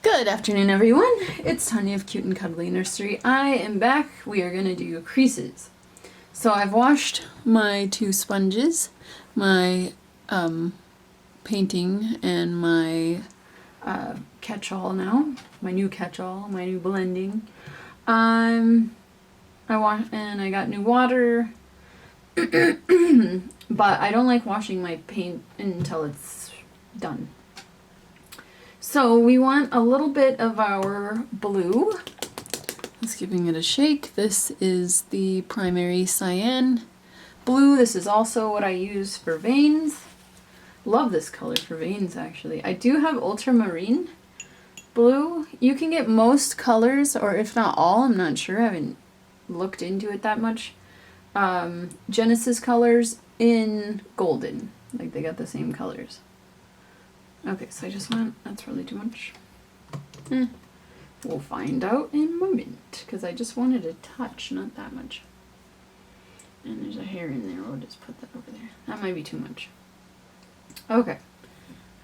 Good afternoon, everyone. It's Tanya of CuteNCuddlyNursery. I am back. We are going to do creases. So I've washed my two sponges, my painting and my catch-all now, my new catch-all, my new blending. I got new water, but I don't like washing my paint until it's done. So we want a little bit of our blue. Just giving it a shake. This is the Primary Cyan blue. This is also what I use for veins. Love this color for veins, actually. I do have ultramarine blue. You can get most colors, or if not all, I'm not sure. I haven't looked into it that much. Genesis colors in golden. Like they got the same colors. Okay, so I just went, that's really too much. We'll find out in a moment, because I just wanted a touch, not that much. And there's a hair in there, we'll just put that over there. That might be too much. Okay.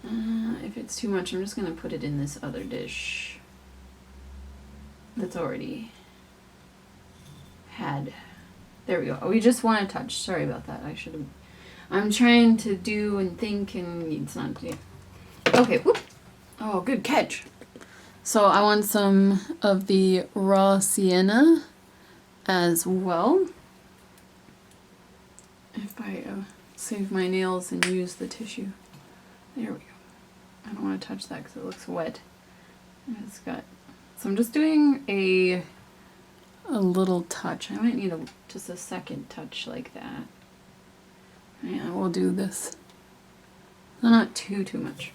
If it's too much, I'm just going to put it in this other dish that's already had. There we go. Oh, we just want a touch. Sorry about that. I'm trying to do and think, and it's not doing. Okay, whoop. Oh, good catch. So I want some of the Raw Sienna as well. If I save my nails and use the tissue. There we go. I don't want to touch that because it looks wet. And it's got, so I'm just doing a little touch. I might need just a second touch like that. Yeah, we'll do this. Not too much.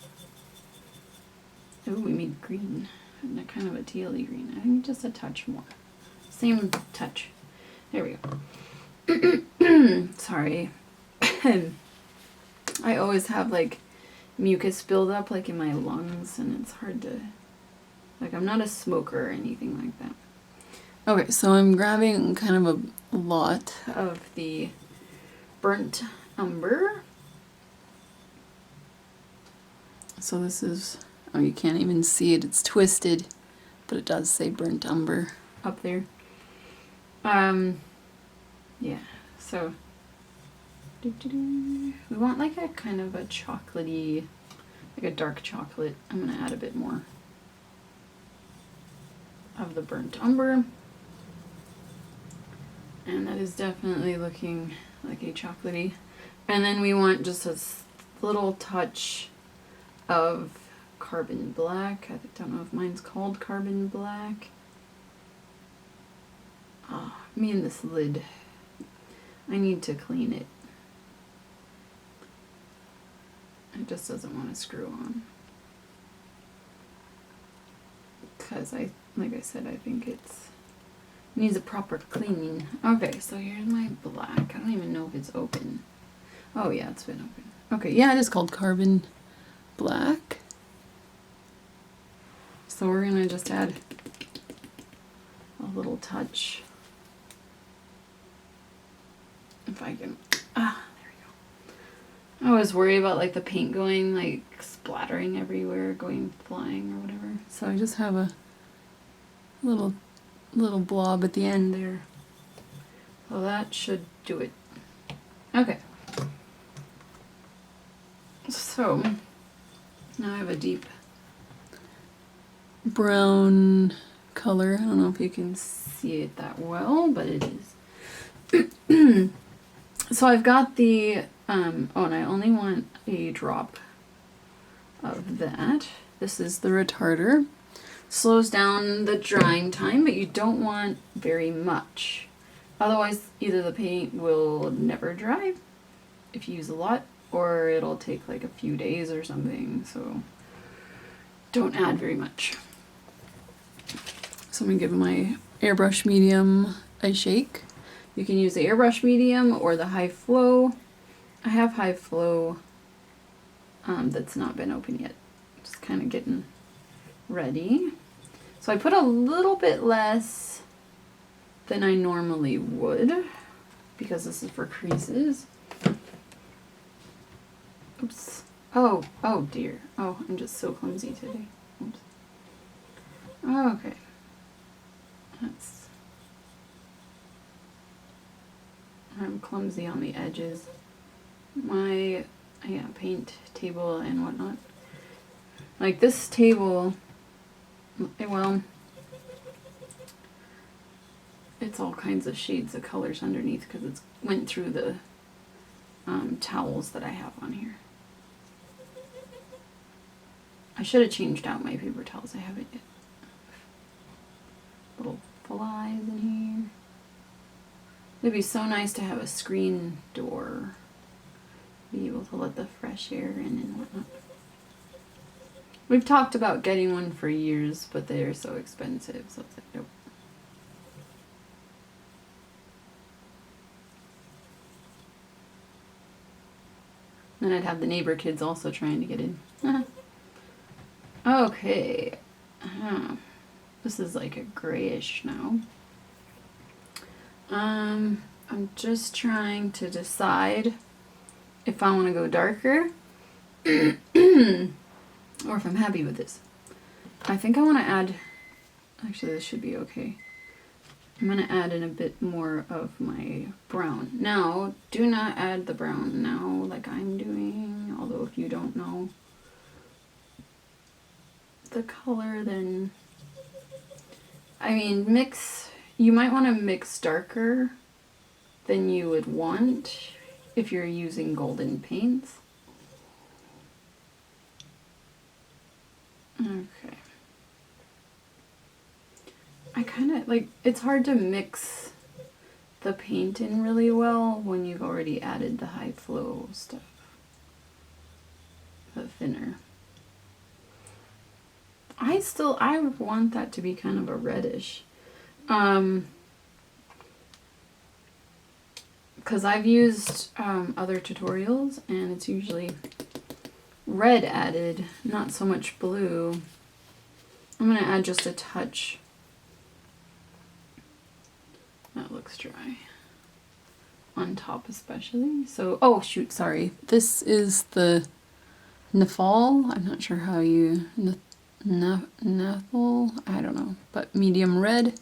Oh, we made green. And kind of a tealy green. I think just a touch more. Same touch. There we go. Sorry. I always have like mucus buildup like in my lungs, and it's hard to, like, I'm not a smoker or anything like that. Okay, so I'm grabbing kind of a lot of the Burnt Umber. So this is, oh, you can't even see it, it's twisted, but it does say Burnt Umber up there. Yeah, so we want like a kind of a chocolatey, like a dark chocolate. I'm gonna add a bit more of the Burnt Umber, and that is definitely looking like a chocolatey. And then we want just a little touch of Carbon Black. I don't know if mine's called Carbon Black. Me and this lid. I need to clean it. It just doesn't want to screw on. Because like I said, I think it needs a proper cleaning. Okay, so here's my black. I don't even know if it's open. Oh yeah, it's been open. Okay, yeah, it is called Carbon Black. So we're gonna just add a little touch. If I can, there we go. I always worry about like the paint going, like splattering everywhere, going flying or whatever. So I just have a little blob at the end there. So that should do it. Okay. So now I have a deep brown color. I don't know if you can see it that well, but it is. So I've got the, oh, and I only want a drop of that. This is the retarder. Slows down the drying time, but you don't want very much. Otherwise, either the paint will never dry if you use a lot, or it'll take like a few days or something, so don't add very much. So I'm gonna give my airbrush medium a shake. You can use the airbrush medium or the high flow. I have high flow that's not been open yet. Just kind of getting ready. So I put a little bit less than I normally would because this is for creases. Oops. Oh dear. Oh, I'm just so clumsy today. Oops. Okay. I'm clumsy on the edges. My, yeah, paint table and whatnot. Like this table, well, it's all kinds of shades of colors underneath because it's went through the towels that I have on here. I should have changed out my paper towels. I haven't yet. Little flies in here. It'd be so nice to have a screen door. Be able to let the fresh air in and whatnot. We've talked about getting one for years, but they are so expensive, so it's like, nope. Then I'd have the neighbor kids also trying to get in. Okay. This is like a grayish now. I'm just trying to decide if I want to go darker or if I'm happy with this. I think I want to add, actually this should be okay. I'm going to add in a bit more of my brown. Now, do not add the brown now like I'm doing, although if you don't know the color, then, I mean, you might want to mix darker than you would want if you're using golden paints. Okay. I kind of, like, it's hard to mix the paint in really well when you've already added the high flow stuff. The thinner. I want that to be kind of a reddish. Because I've used other tutorials and it's usually red added, not so much blue. I'm going to add just a touch. That looks dry. On top especially. So, oh shoot, sorry. This is the Naphthol. I'm not sure how you... Naphthol? I don't know. But medium red.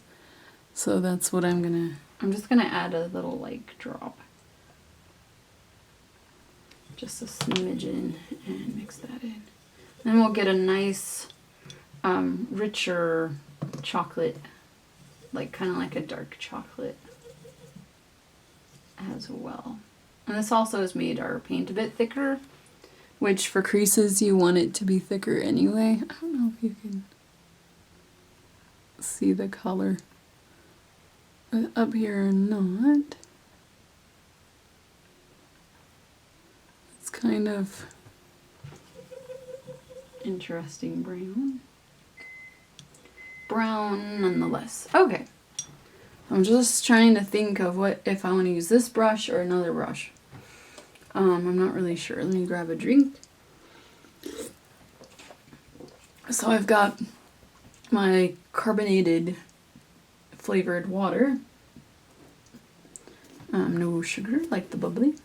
So that's what I'm just gonna add a little like drop. Just a smidgen and mix that in. Then we'll get a nice richer chocolate, like kind of like a dark chocolate as well. And this also has made our paint a bit thicker, which for creases you want it to be thicker anyway. I don't know if you can see the color up here or not. It's kind of interesting brown. Brown nonetheless. Okay. I'm just trying to think of what if I want to use this brush or another brush. I'm not really sure. Let me grab a drink. So I've got my carbonated flavored water. No sugar, like the bubbly.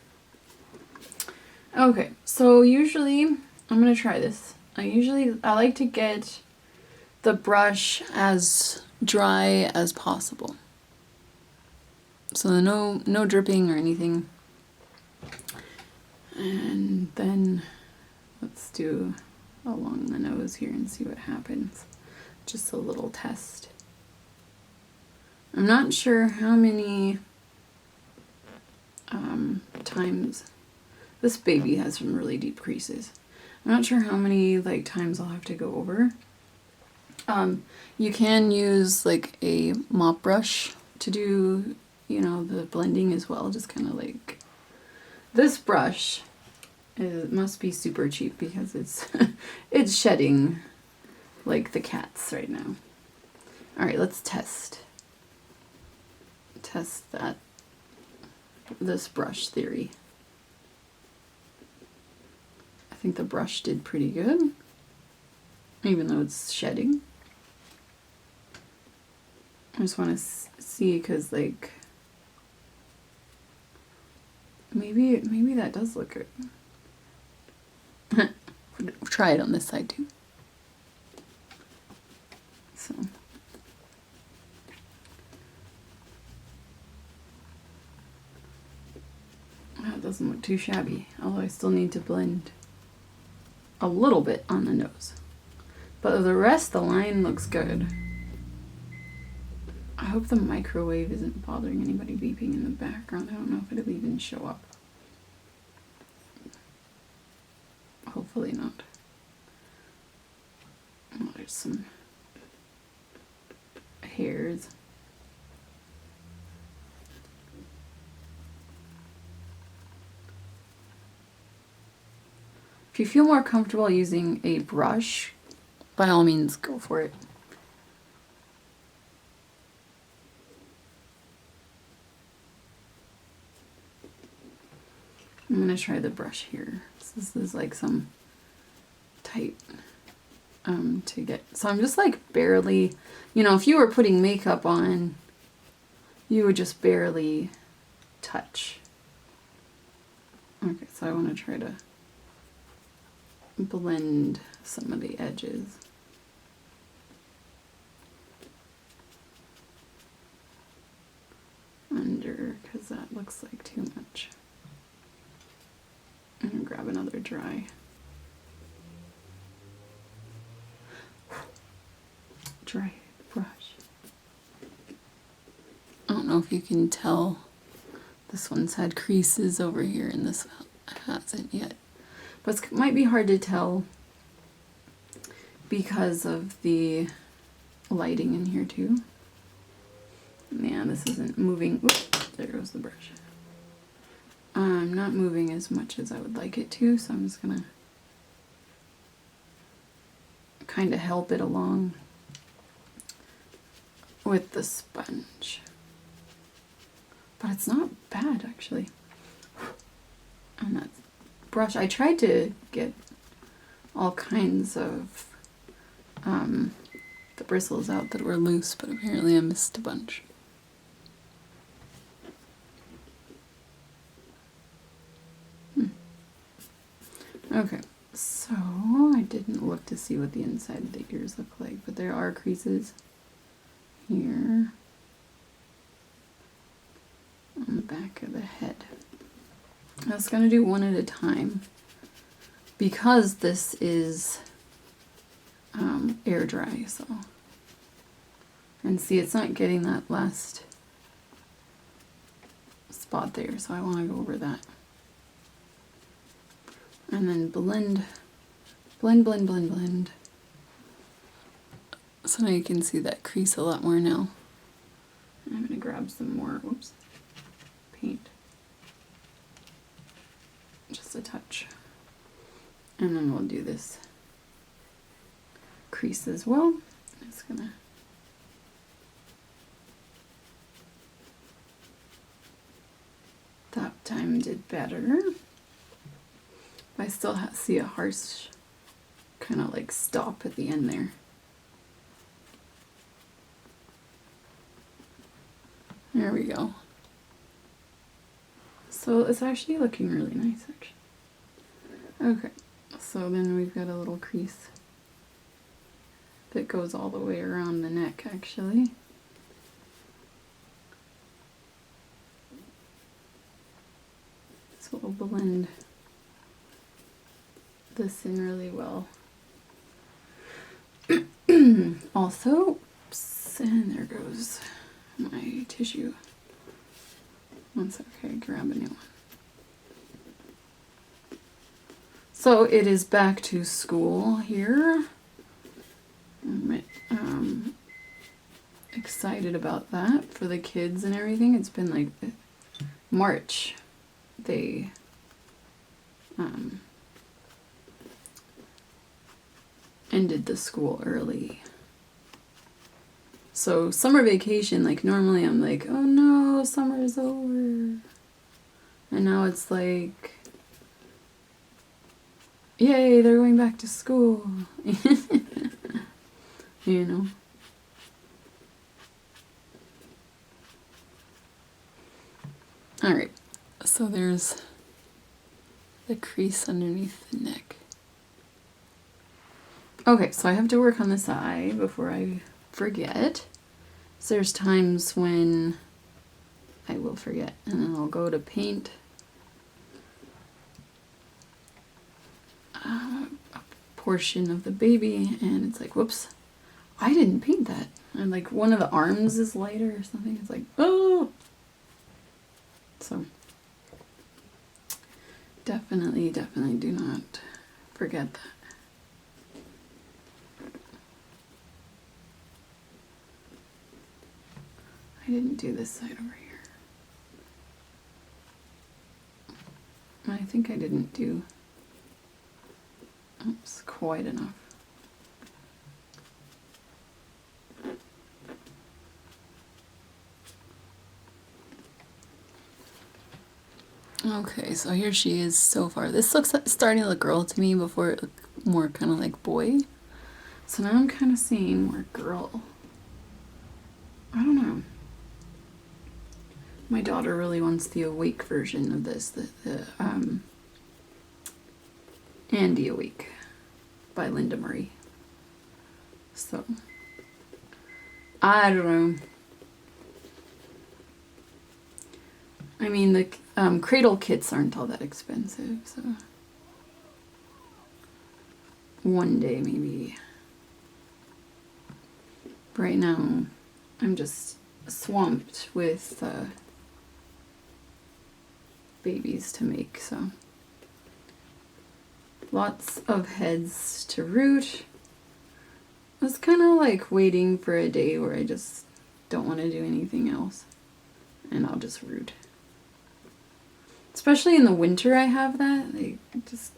Okay, so usually I'm gonna try this. I like to get the brush as dry as possible. So no dripping or anything. And then let's do along the nose here and see what happens. Just a little test. I'm not sure how many times this baby has some really deep creases. I'm not sure how many like times I'll have to go over. You can use like a mop brush to do, you know, the blending as well. Just kind of like this brush. It must be super cheap because it's it's shedding like the cats right now. All right, let's test this brush theory. I think the brush did pretty good, even though it's shedding. I just want to see because like maybe that does look good. Try it on this side too. So doesn't look too shabby, although I still need to blend a little bit on the nose. But the rest of the line looks good. I hope the microwave isn't bothering anybody beeping in the background. I don't know if it'll even show up. Hopefully not. Oh, there's some hairs. If you feel more comfortable using a brush, by all means go for it. I'm gonna try the brush here. This is like some tight to get. So I'm just like barely, you know, if you were putting makeup on, you would just barely touch. Okay, so I want to try to blend some of the edges. Under, because that looks like too much. I'm gonna grab another dry brush. I don't know if you can tell, this one's had creases over here and this hasn't yet. But it might be hard to tell because of the lighting in here too. Man, this isn't moving. Oops, there goes the brush. I'm not moving as much as I would like it to, so I'm just gonna kind of help it along with the sponge. But it's not bad actually. And that brush, I tried to get all kinds of the bristles out that were loose, but apparently I missed a bunch. Okay, so I didn't look to see what the inside of the ears look like, but there are creases here on the back of the head. I was going to do one at a time because this is air dry, so. And see, it's not getting that last spot there, so I want to go over that. And then blend. So now you can see that crease a lot more now. I'm going to grab some more, whoops, paint. Just a touch. And then we'll do this crease as well. I'm just going to that time did better. I still see a harsh kind of like stop at the end there. There we go. So it's actually looking really nice actually. Okay, so then we've got a little crease that goes all the way around the neck actually. So we'll blend this in really well. Also, oops, and there goes my tissue. That's okay, grab a new one. So it is back to school here. I'm excited about that for the kids and everything. It's been like March. They ended the school early. So summer vacation, like normally I'm like, oh no, summer is over. And now it's like, yay, they're going back to school. You know. Alright, so there's the crease underneath the neck. Okay, so I have to work on this eye before I forget. So there's times when I will forget, and then I'll go to paint a portion of the baby, and it's like, whoops, I didn't paint that. And like one of the arms is lighter or something. It's like, oh. So definitely do not forget that. I didn't do this side over here. I think I didn't do, oops, quite enough. Okay, so here she is so far. This looks like starting to look girl to me before it looked more kind of like boy. So now I'm kind of seeing more girl. I don't know. My daughter really wants the awake version of this, the Andy Awake by Linda Murray. So, I don't know. I mean, the cradle kits aren't all that expensive, so one day maybe. Right now, I'm just swamped with babies to make, so lots of heads to root. I was kind of like waiting for a day where I just don't want to do anything else, and I'll just root. Especially in the winter, I have that. Like, just,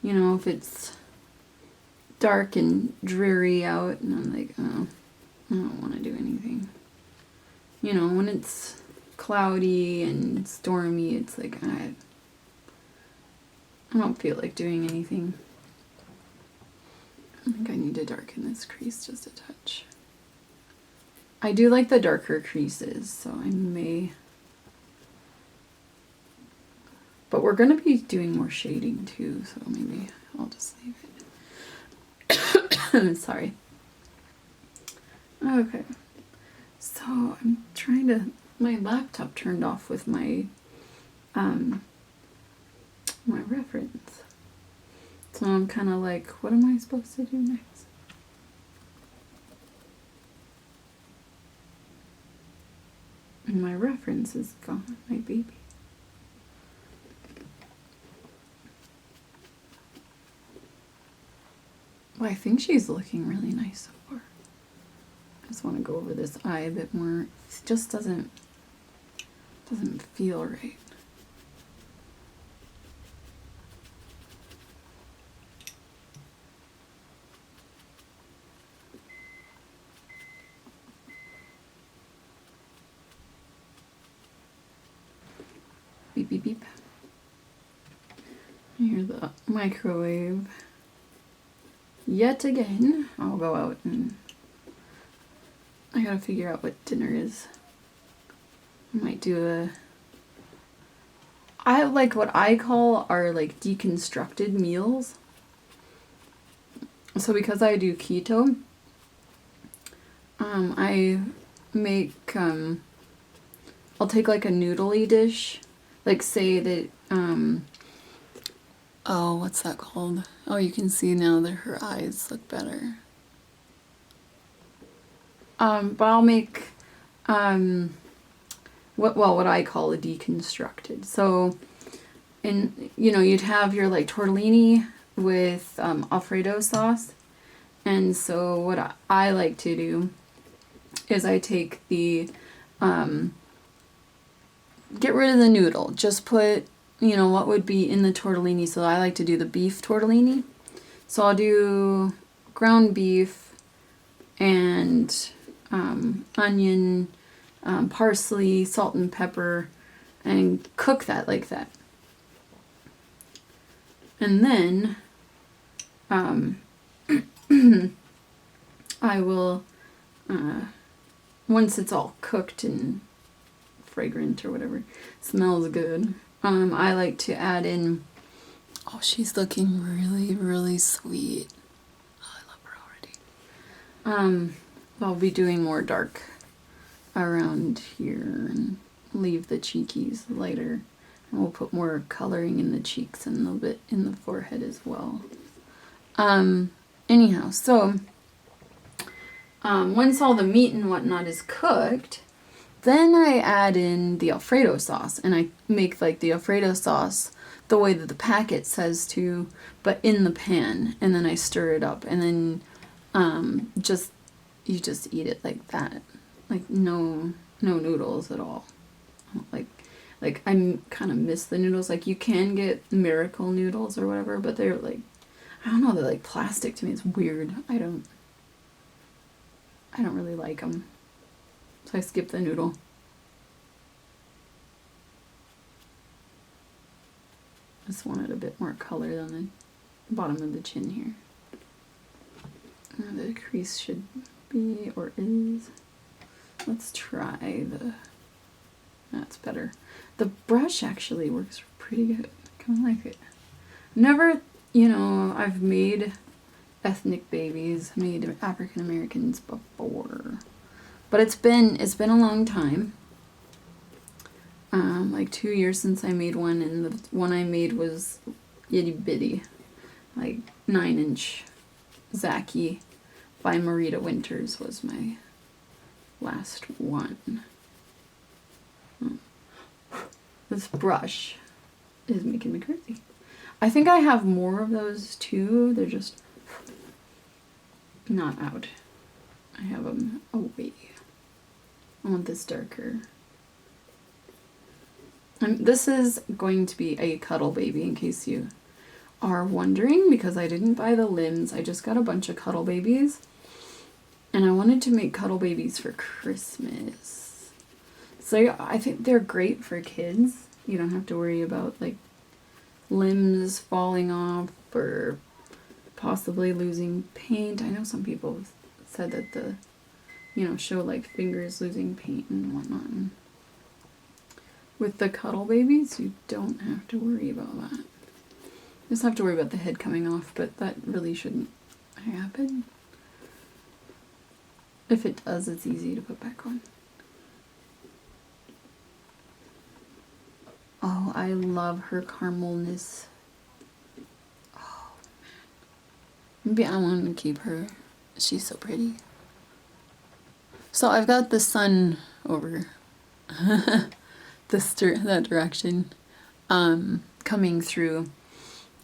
you know, if it's dark and dreary out, and I'm like, oh, I don't want to do anything. You know, when it's cloudy and stormy, it's like, I don't feel like doing anything. I think I need to darken this crease just a touch. I do like the darker creases, so I may... But we're going to be doing more shading too, so maybe I'll just leave it. Sorry. Okay. So I'm trying to... My laptop turned off with my my reference. So I'm kind of like, what am I supposed to do next? And my reference is gone, my baby. Well, I think she's looking really nice so far. I just want to go over this eye a bit more. It just doesn't feel right. Beep, beep, beep. I hear the microwave. Yet again, I'll go out and I gotta figure out what dinner is. I might do I like what I call our like deconstructed meals. So because I do keto, I make, I'll take like a noodly dish, like say that, oh, what's that called? Oh, you can see now that her eyes look better. But I'll make, what I call a deconstructed. So, you'd have your like tortellini with Alfredo sauce. And so what I like to do is I take the, get rid of the noodle. Just put, what would be in the tortellini. So I like to do the beef tortellini. So I'll do ground beef and onion, parsley, salt and pepper, and cook that like that. And then I will, once it's all cooked and fragrant or whatever, smells good, I like to add in, oh, she's looking really, really sweet. Oh, I love her already. I'll be doing more dark around here and leave the cheekies lighter. We'll put more coloring in the cheeks and a little bit in the forehead as well. Anyhow, so once all the meat and whatnot is cooked, then I add in the Alfredo sauce, and I make like the Alfredo sauce the way that the packet says to, but in the pan, and then I stir it up, and then you just eat it like that, like no noodles at all. Like I kind of miss the noodles. Like you can get miracle noodles or whatever, but they're like, I don't know, they're like plastic to me. It's weird. I don't really like them. So I skip the noodle. Just wanted a bit more color on the bottom of the chin here. The crease should be, or is. Let's try that's better. The brush actually works pretty good. I kind of like it. Never, I've made ethnic babies, made African Americans before, but it's been a long time. Like 2 years since I made one, and the one I made was itty bitty, like 9-inch Zaki by Marita Winters was my last one. This brush is making me crazy. I think I have more of those too. They're just not out. I have them away. I want this darker. And this is going to be a cuddle baby, in case you are wondering, because I didn't buy the limbs. I just got a bunch of cuddle babies, and I wanted to make cuddle babies for Christmas. So I think they're great for kids. You don't have to worry about like limbs falling off or possibly losing paint. I know some people said that show like fingers losing paint and whatnot. And with the cuddle babies, you don't have to worry about that. You just have to worry about the head coming off, but that really shouldn't happen. If it does, it's easy to put back on. Oh, I love her caramelness. Oh, man. Maybe I want to keep her. She's so pretty. So I've got the sun over that direction coming through.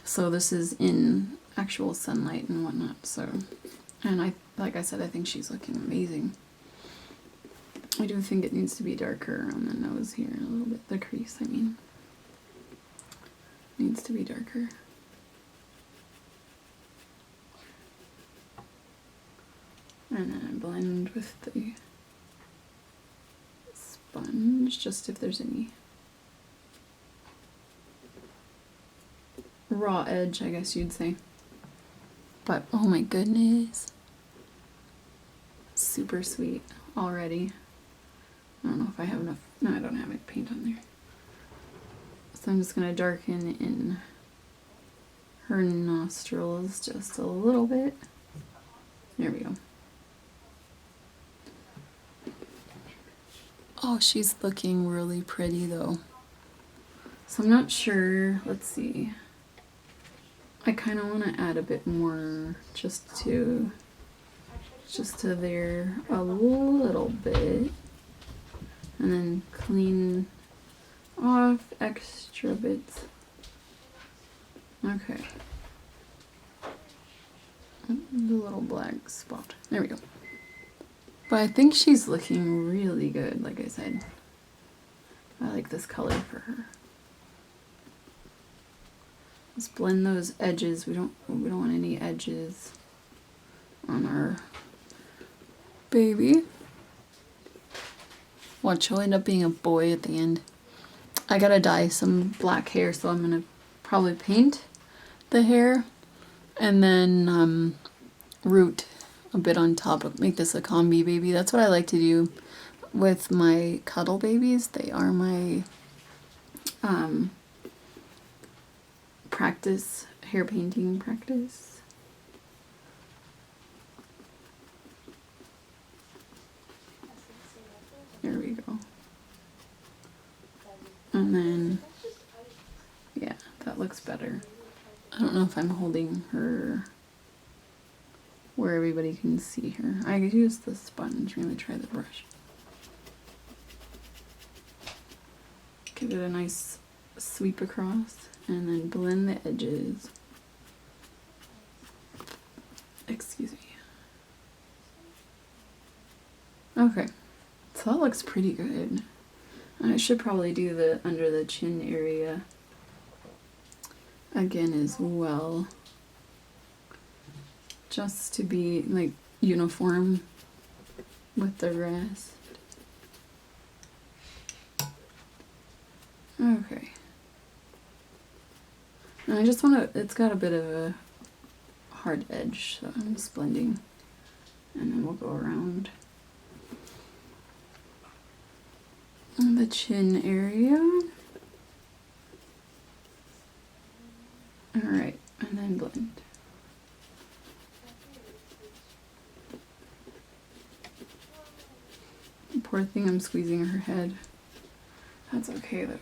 So this is in actual sunlight and whatnot. So, and like I said, I think she's looking amazing. I do think it needs to be darker on the nose here a little bit. The crease, I mean. Needs to be darker. And then I blend with the sponge, just if there's any raw edge, I guess you'd say. But oh my goodness. Super sweet already. I don't know if I have enough. No, I don't have any paint on there. So I'm just going to darken in her nostrils just a little bit. There we go. Oh, she's looking really pretty though. So I'm not sure. Let's see. I kind of want to add a bit more just to there a little bit. And then clean off extra bits. Okay. The little black spot. There we go. But I think she's looking really good, like I said. I like this color for her. Let's blend those edges. We don't want any edges on our baby. Watch, she'll end up being a boy at the end. I gotta dye some black hair, so I'm gonna probably paint the hair and then root a bit on top, make this a combi baby. That's what I like to do with my cuddle babies. They are my practice, hair painting practice. There we go. And then looks better. I don't know if I'm holding her where everybody can see her. I use the sponge. I'm going to try the brush. Give it a nice sweep across and then blend the edges. Excuse me. Okay, so that looks pretty good. I should probably do the under the chin area again as well, just to be like uniform with the rest. Okay. And I just want to, it's got a bit of a hard edge, so I'm just blending, and then we'll go around the chin area. Alright, and then blend. Poor thing, I'm squeezing her head. That's okay though.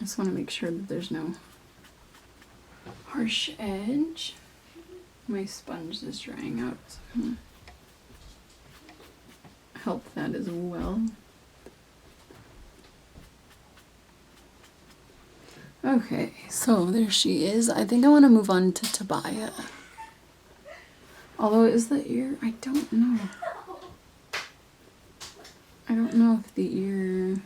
I just want to make sure that there's no harsh edge. My sponge is drying out, so I'm gonna help that as well. Okay, so there she is. I think I want to move on to Tobiah. Although, is the ear? I don't know. I don't know if the ear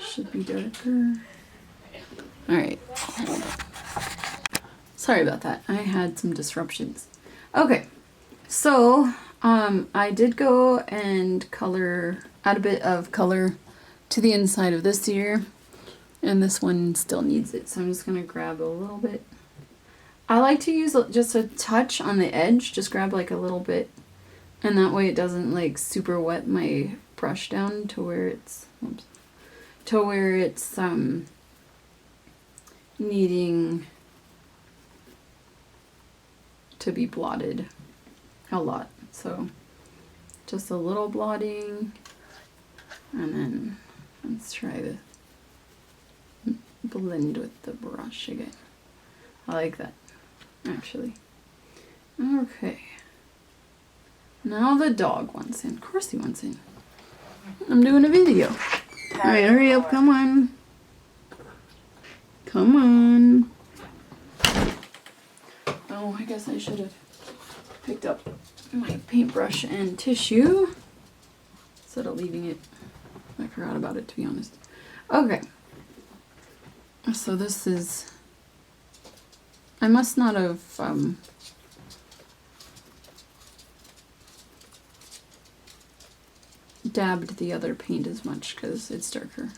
should be darker. Alright. Sorry about that. I had some disruptions. Okay, so I did go and add a bit of color to the inside of this ear, and this one still needs it, so I'm just going to grab a little bit. I like to use just a touch on the edge, just grab like a little bit, and that way it doesn't like super wet my brush down to where it's, needing to be blotted a lot. So just a little blotting, and then let's try to blend with the brush again. I like that, actually. Okay. Now the dog wants in. Of course he wants in. I'm doing a video. Alright, hurry up, come on. Come on. Oh, I guess I should have picked up my paintbrush and tissue instead of leaving it. I forgot about it, to be honest. Okay. So this is... I must not have... dabbed the other paint as much because it's darker,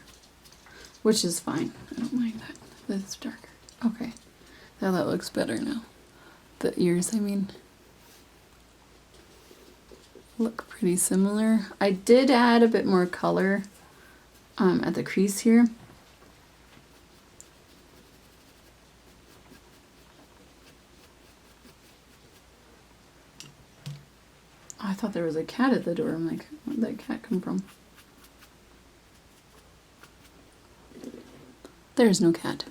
which is fine. I don't mind that it's darker. Okay, now that looks better now. The ears, I mean, look pretty similar. I did add a bit more color at the crease here. I thought there was a cat at the door. I'm like, where'd that cat come from? There's no cat.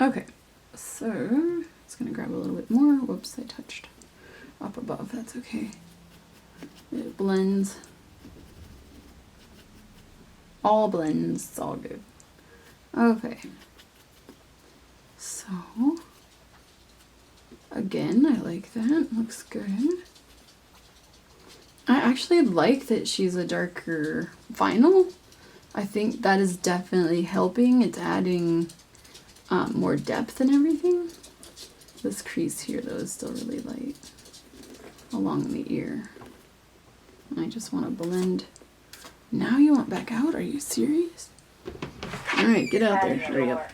Okay, so it's gonna grab a little bit more. Whoops, I touched up above. That's okay. It blends. All blends. It's all good. Okay. So again, I like that. Looks good. I actually like that she's a darker vinyl. I think that is definitely helping. It's adding more depth and everything. This crease here, though, is still really light along the ear. I just want to blend. Now you want back out? Are you serious? All right, get out there. Hurry up.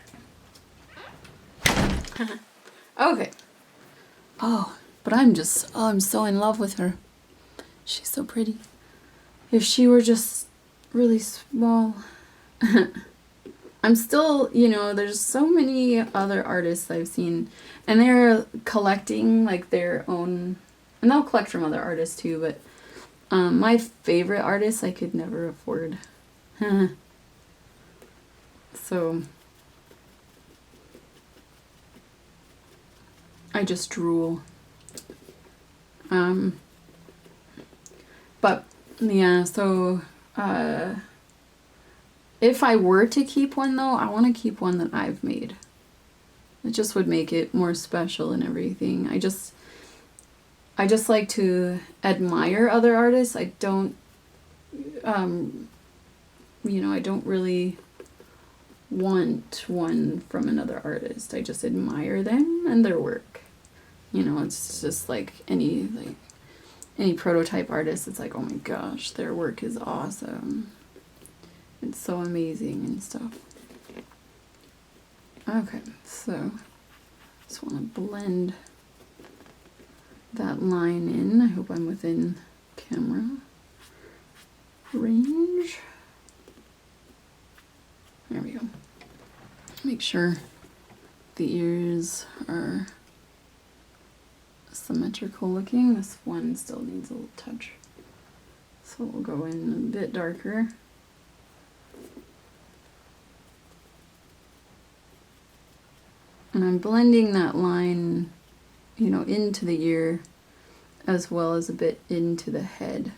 Okay. Oh, but I'm so in love with her. She's so pretty. If she were just really small. I'm still, you know, there's so many other artists I've seen, and they're collecting like their own, And I'll collect from other artists too, but my favorite artists I could never afford. So I just drool. But yeah, so if I were to keep one though, I want to keep one that I've made. It just would make it more special and everything. I just like to admire other artists. I don't, you know, I don't really want one from another artist. I just admire them and their work. You know, it's just like any prototype artist. It's like, oh my gosh, their work is awesome. It's so amazing and stuff. Okay, so just want to blend that line in. I hope I'm within camera range. There we go. Make sure the ears are symmetrical looking. This one still needs a little touch. So we'll go in a bit darker. And I'm blending that line, you know, into the ear as well as a bit into the head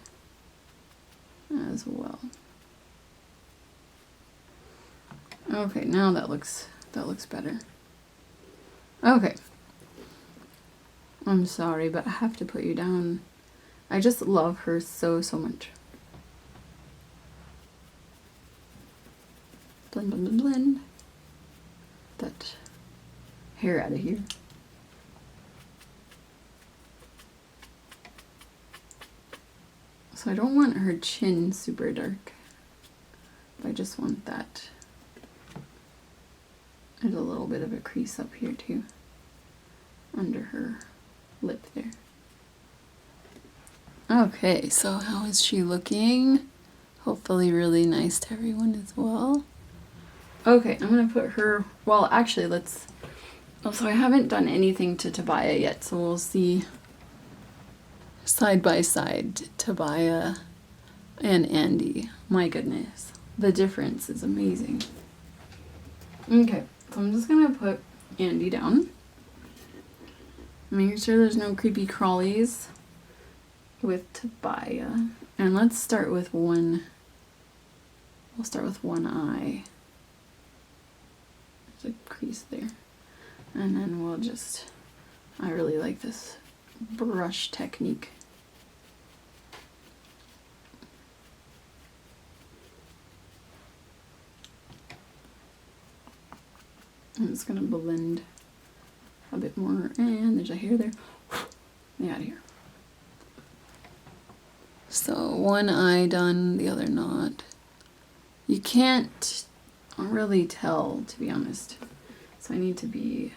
as well. Okay, now that looks better. Okay. I'm sorry, but I have to put you down. I just love her so much. Blend, blend, blend, blend. That hair out of here. So I don't want her chin super dark. I just want that. There's a little bit of a crease up here too, under her lip there. Okay, so how is she looking? Hopefully really nice to everyone as well. Okay, I'm gonna put her, well actually let's, so I haven't done anything to Tobiah yet, so we'll see side by side Tobiah and Andy. My goodness, the difference is amazing. Okay, so I'm just gonna put Andy down. Make sure there's no creepy crawlies with Tobiah. And let's start with one. We'll start with one eye. There's a crease there. And then we'll just, I really like this brush technique. I'm just gonna blend a bit more, and there's a hair there. Get out of here. So one eye done, the other not. You can't really tell, to be honest. So I need to do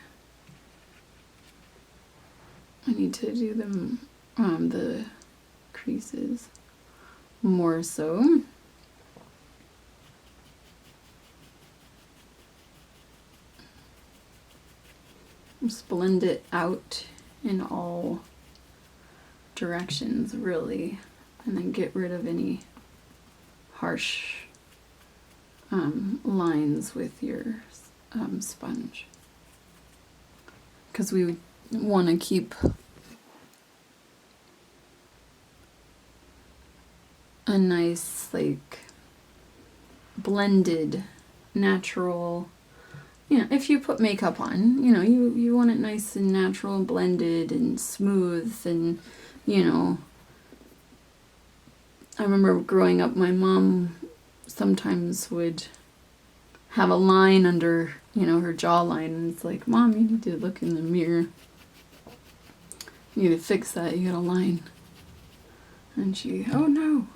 them, the creases more so. Just blend it out in all directions, really, and then get rid of any harsh lines with your sponge, because we want to keep a nice, like, blended, natural. You know, if you put makeup on, you know, you want it nice and natural and blended and smooth, and, you know, I remember growing up, my mom sometimes would have a line under, you know, her jawline, and it's like, Mom, you need to look in the mirror. You need to fix that, you got a line. And she, oh no,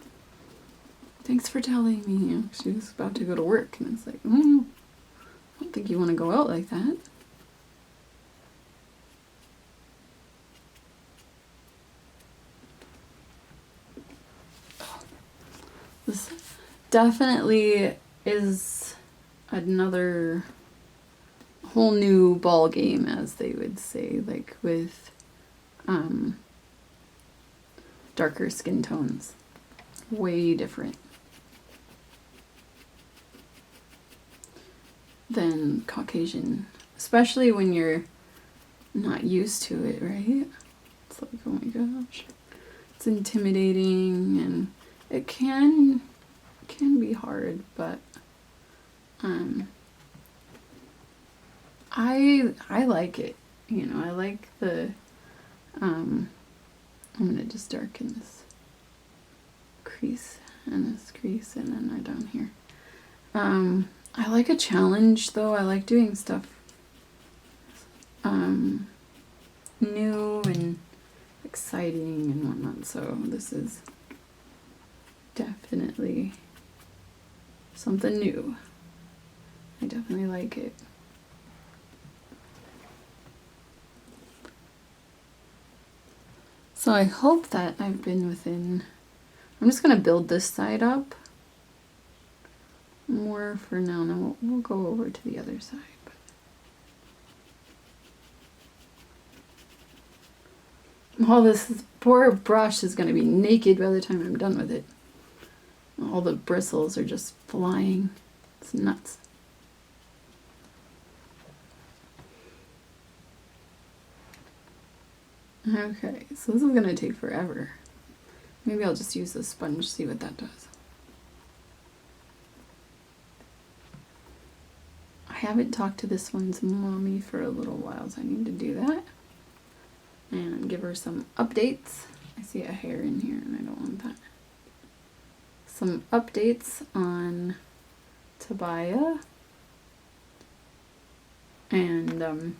thanks for telling me. You know, she was about to go to work, and it's like, I don't think you want to go out like that. This definitely is another whole new ball game, as they would say, like with darker skin tones. Way different than Caucasian, especially when you're not used to it, right? It's like, oh my gosh, it's intimidating, and it can be hard, but I like it, you know. I like the I'm gonna just darken this crease and this crease and then right down here. I like a challenge though. I like doing stuff new and exciting and whatnot, so this is definitely something new. I definitely like it. So I hope that I've been within, I'm just going to build this side up more for now, and then we'll go over to the other side. All this poor brush is going to be naked by the time I'm done with it. All the bristles are just flying. It's nuts. Okay, so this is going to take forever. Maybe I'll just use the sponge, see what that does. I haven't talked to this one's mommy for a little while, so I need to do that. And give her some updates. I see a hair in here and I don't want that. Some updates on Tobiah. And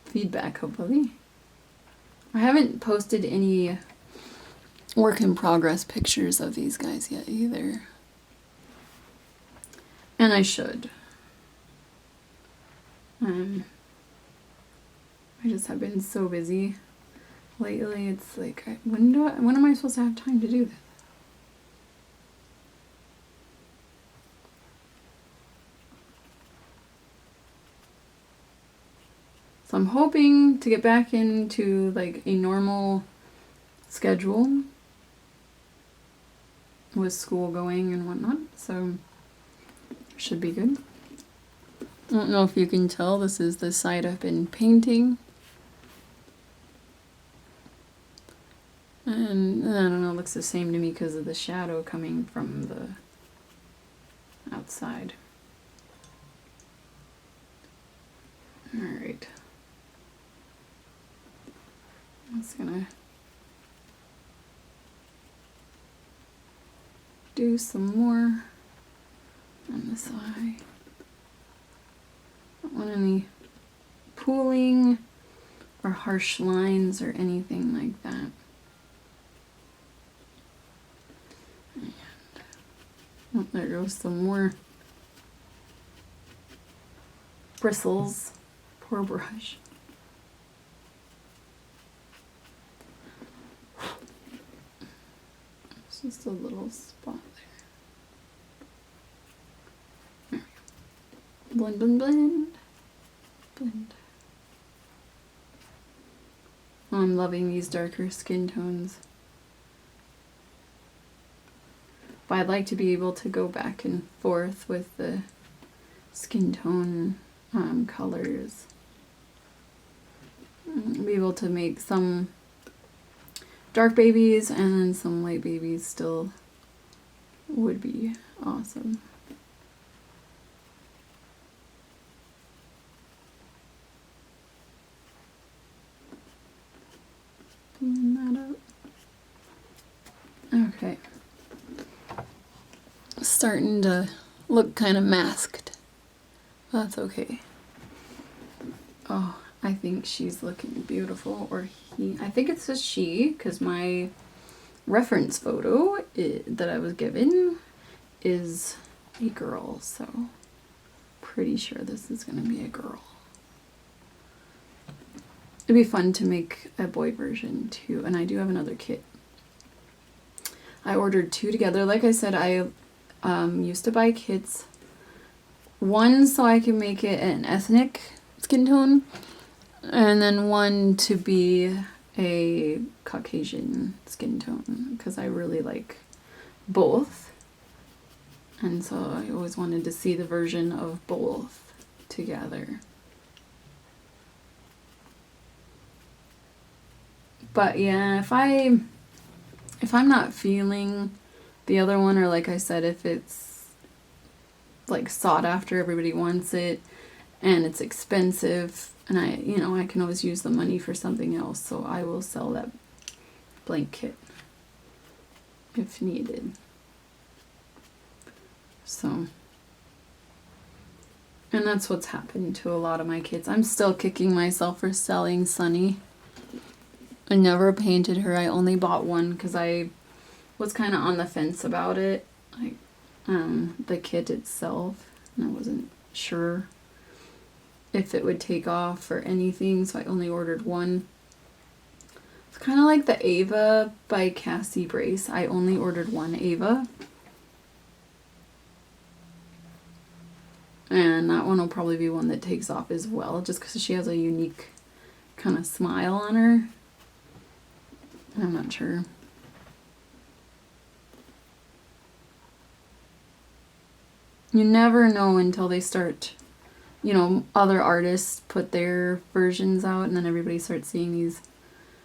feedback, hopefully. I haven't posted any work in progress pictures of these guys yet either. And I should. I just have been so busy lately. It's like, when am I supposed to have time to do this? So I'm hoping to get back into like a normal schedule with school going and whatnot. So should be good. I don't know if you can tell, this is the side I've been painting. And I don't know, it looks the same to me because of the shadow coming from the outside. Alright. I'm just gonna do some more on this eye. Don't want any pooling or harsh lines or anything like that. Oh, there goes some more bristles. Poor brush. It's just a little spot there. There we go. Blend, blend, blend. Blend. Oh, I'm loving these darker skin tones. But I'd like to be able to go back and forth with the skin tone colors. Be able to make some dark babies and then some light babies still would be awesome. Clean that up. Okay. Starting to look kind of masked. That's okay. Oh, I think she's looking beautiful, or he. I think it's a she, because my reference photo that I was given is a girl, so pretty sure this is going to be a girl. It'd be fun to make a boy version too, and I do have another kit. I ordered two together. Like I said, I used to buy kits. One so I can make it an ethnic skin tone, and then one to be a Caucasian skin tone because I really like both. And so I always wanted to see the version of both together. But yeah, if I'm not feeling the other one, or like I said, if it's like sought after, everybody wants it, and it's expensive, and I can always use the money for something else, so I will sell that blank kit if needed. So, and that's what's happened to a lot of my kits. I'm still kicking myself for selling Sunny. I never painted her. I only bought one because I was kind of on the fence about it, like the kit itself, and I wasn't sure if it would take off or anything, so I only ordered one. It's kind of like the Ava by Cassie Brace. I only ordered one Ava. And that one will probably be one that takes off as well, just because she has a unique kind of smile on her. I'm not sure. You never know until they start, other artists put their versions out, and then everybody starts seeing these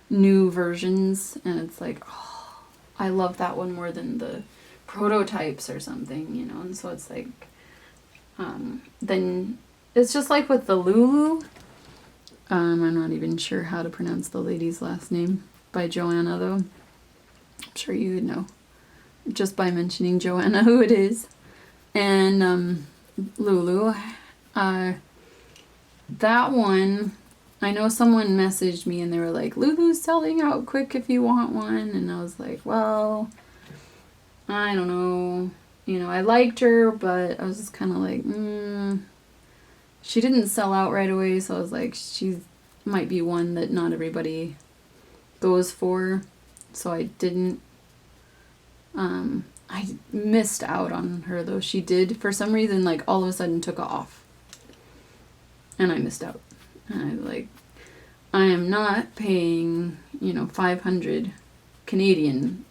new versions, and it's like, oh, I love that one more than the prototypes or something, and so it's like, then it's just like with the Lulu. I'm not even sure how to pronounce the lady's last name by Joanna, though. I'm sure you would know just by mentioning Joanna who it is. And Lulu, that one, I know someone messaged me and they were like, Lulu's selling out quick if you want one. And I was like, well, I don't know. I liked her, but I was just kind of like, she didn't sell out right away, so I was like, she might be one that not everybody goes for, so I didn't, I missed out on her, though. She did, for some reason, like, all of a sudden took off, and I missed out, and I was like, I am not paying, 500 Canadian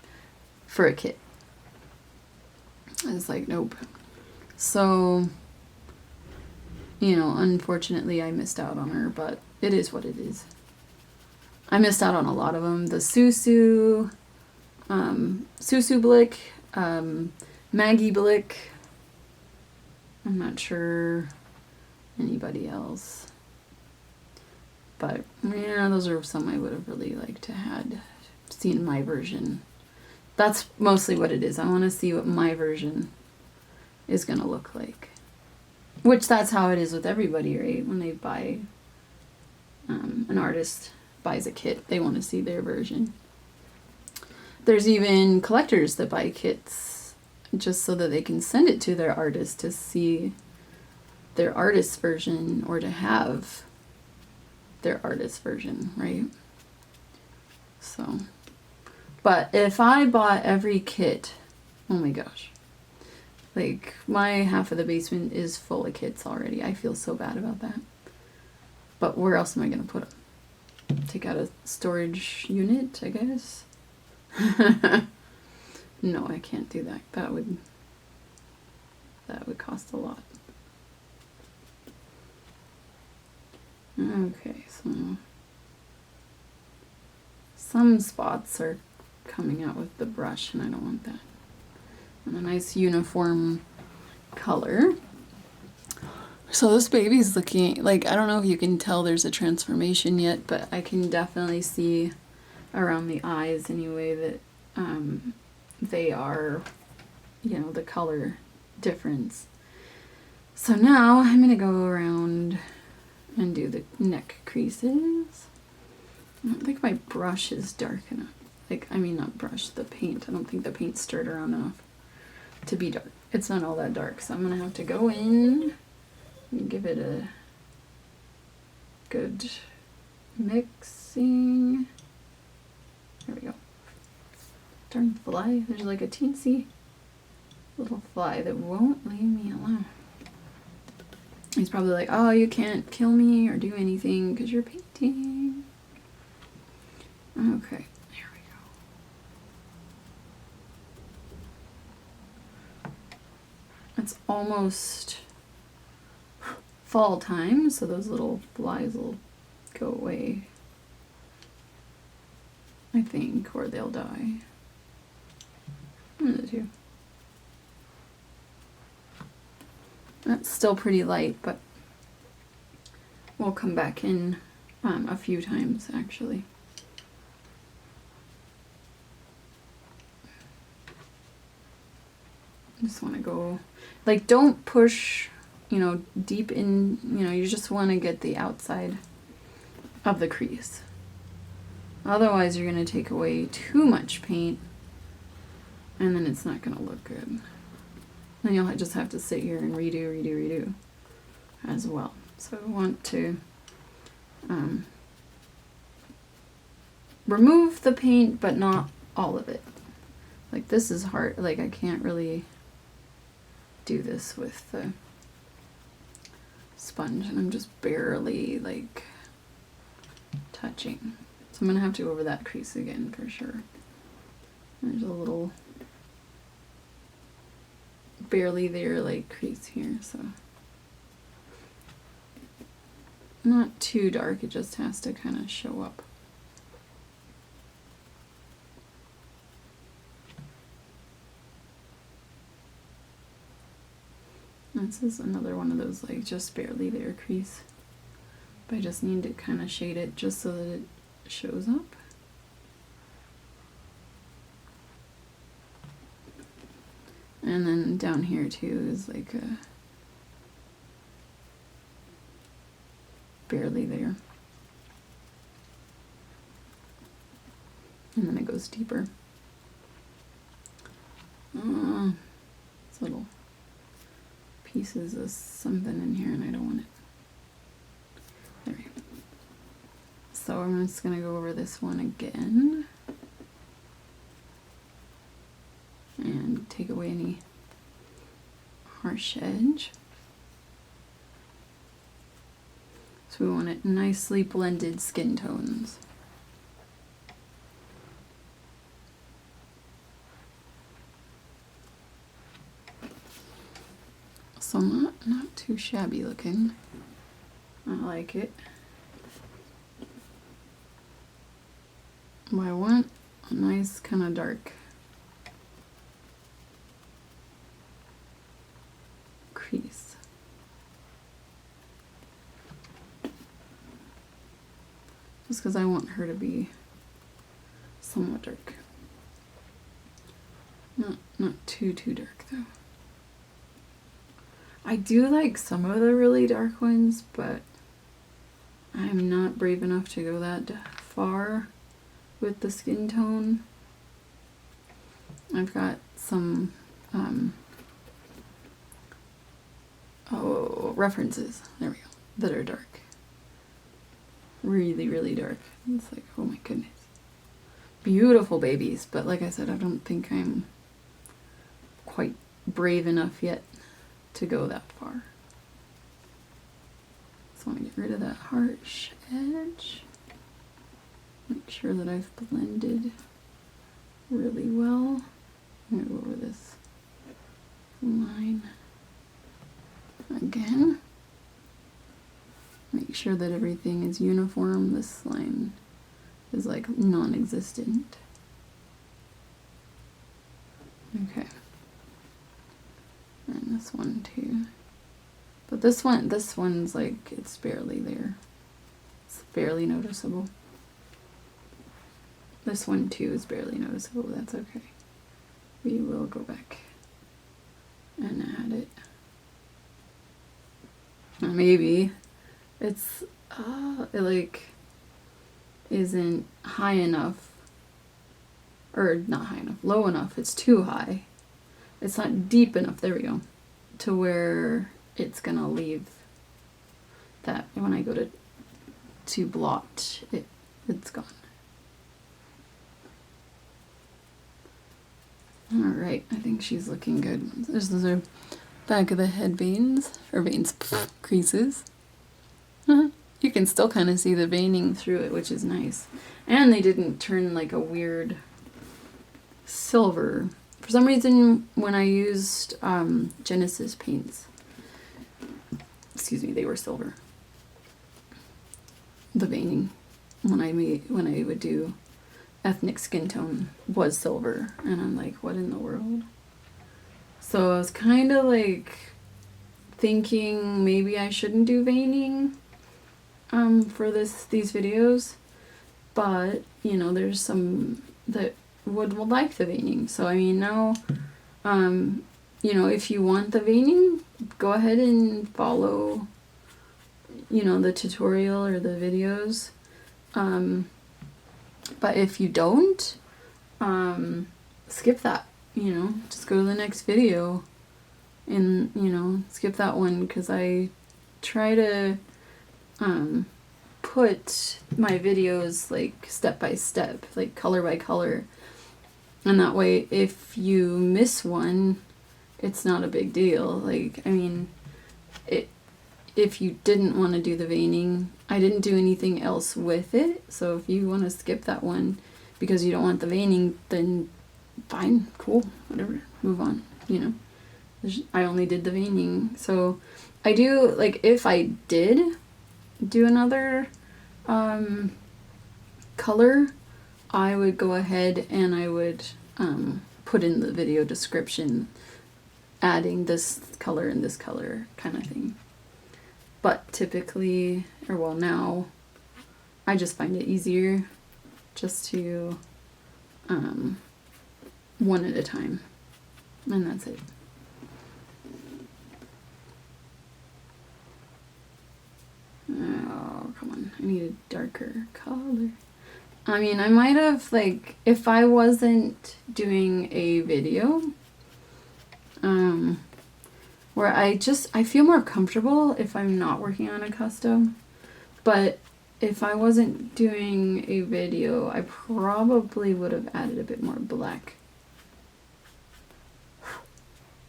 for a kit. I was like, nope. So, unfortunately I missed out on her, but it is what it is. I missed out on a lot of them. The Susu, Susu Blick, Maggie Blick. I'm not sure anybody else. But, yeah, those are some I would have really liked to had seen my version. That's mostly what it is. I want to see what my version is going to look like. Which that's how it is with everybody, right? When they buy, an artist buys a kit, they want to see their version. There's even collectors that buy kits just so that they can send it to their artist to see their artist's version, or to have their artist's version, right? So, but if I bought every kit, oh my gosh. Like, my half of the basement is full of kits already. I feel so bad about that. But where else am I going to put them? Take out a storage unit, I guess? No, I can't do that. That would cost a lot. Okay, so some spots are coming out with the brush, and I don't want that. And a nice uniform color. So this baby's looking like, I don't know if you can tell there's a transformation yet, but I can definitely see around the eyes anyway that they are, the color difference. So now I'm going to go around and do the neck creases. I don't think my brush is dark enough. Not brush, the paint. I don't think the paint's stirred around enough to be dark. It's not all that dark, so I'm going to have to go in and give it a good mixing. There we go. Darn fly. There's like a teensy little fly that won't leave me alone. He's probably like, oh, you can't kill me or do anything because you're painting. Okay, there we go. It's almost fall time, so those little flies will go away, I think, or they'll die. One of the two. That's still pretty light, but we'll come back in a few times, actually. Just want to go, like, don't push, you know, deep in, you know, you just want to get the outside of the crease. Otherwise, you're going to take away too much paint, and then it's not going to look good. Then you'll just have to sit here and redo as well. So I want to remove the paint, but not all of it. Like, this is hard. Like, I can't really do this with the sponge, and I'm just barely, like, touching. So I'm going to have to go over that crease again for sure. There's a little barely there, like, crease here, so not too dark, it just has to kind of show up. This is another one of those, like, just barely there crease, but I just need to kind of shade it just so that it shows up. And then down here too is like a barely there. And then it goes deeper. It's little pieces of something in here and I don't want it. There we go. So I'm just going to go over this one again. And take away any harsh edge. So we want it nicely blended skin tones. So not too shabby looking. I like it. But I want a nice kind of dark crease. Just because I want her to be somewhat dark. Not too dark though. I do like some of the really dark ones, but I'm not brave enough to go that far with the skin tone. I've got some references, there we go, that are dark. Really dark. It's like, oh my goodness. Beautiful babies, but like I said, I don't think I'm quite brave enough yet to go that far. Just want to get rid of that harsh edge. Make sure that I've blended really well. I'm going to go over this line again. Make sure that everything is uniform. This line is like non-existent. Okay. And this one too. But this one's like, it's barely there. It's barely noticeable. This one too is barely noticeable. That's okay. We will go back and add it. Or maybe it's it like isn't high enough, or not high enough, low enough. It's too high. It's not deep enough, there we go, to where it's gonna leave that when I go to blot it, it's gone. Alright, I think she's looking good. Those are back of the head veins, or veins, creases. you can still kind of see the veining through it, which is nice. And they didn't turn like a weird silver. For some reason, when I used Genesis paints, excuse me, they were silver. The veining when I would do ethnic skin tone was silver, and I'm like, what in the world? So I was kind of like thinking maybe I shouldn't do veining for these videos, but you know, there's some that would like the veining. So I mean, now you know, if you want the veining, go ahead and follow, you know, the tutorial or the videos. But if you don't, skip that, you know, just go to the next video and, you know, skip that one, because I try to put my videos like step by step, like color by color, and that way if you miss one, it's not a big deal. Like, I mean, if you didn't want to do the veining, I didn't do anything else with it, so if you want to skip that one because you don't want the veining, then fine, cool, whatever, move on, you know. I only did the veining. So I do, like, if I did do another color, I would go ahead and I would put in the video description adding this color and this color kind of thing. But typically, or well, now I just find it easier just to one at a time, and that's it. Oh, come on, I need a darker color. I mean, I might have, like, if I wasn't doing a video, where I feel more comfortable if I'm not working on a custom, but if I wasn't doing a video, I probably would have added a bit more black.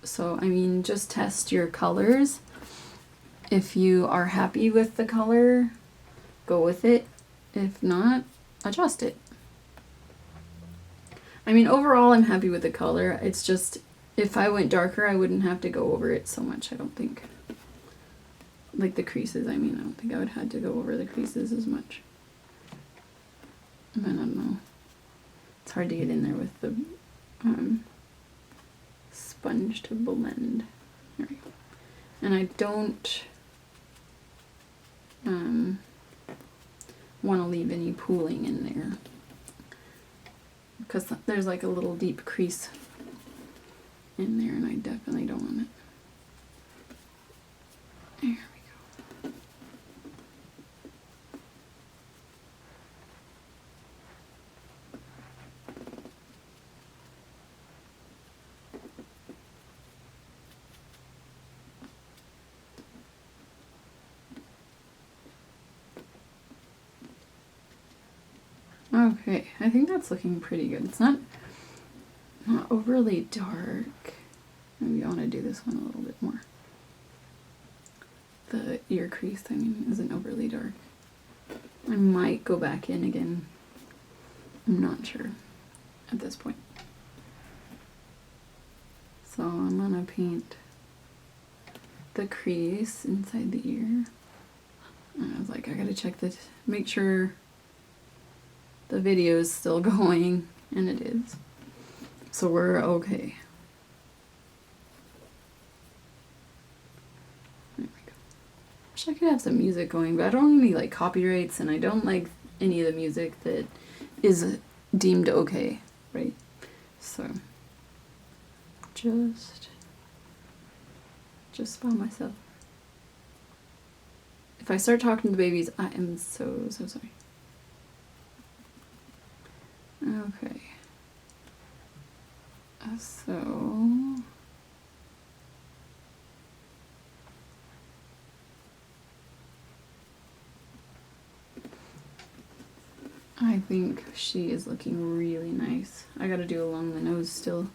So, I mean, just test your colors. If you are happy with the color, go with it. If not, adjust it. I mean, overall, I'm happy with the color. It's just, if I went darker, I wouldn't have to go over it so much, I don't think. Like the creases, I mean, I don't think I would have to go over the creases as much. I don't know. It's hard to get in there with the sponge to blend. There we go. And I don't want to leave any pooling in there, because there's like a little deep crease in there, and I definitely don't want it. There we go. Okay, I think that's looking pretty good. It's not overly dark. Maybe I want to do this one a little bit more. The ear crease, I mean, isn't overly dark. I might go back in again. I'm not sure at this point. So I'm gonna paint the crease inside the ear. And I was like, I gotta check this, make sure the video is still going, and it is. So we're okay. There we go. Wish I could have some music going, but I don't want any like copyrights, and I don't like any of the music that is deemed okay, right? So just by myself. If I start talking to the babies, I am so sorry. Okay. So I think she is looking really nice. I gotta do along the nose still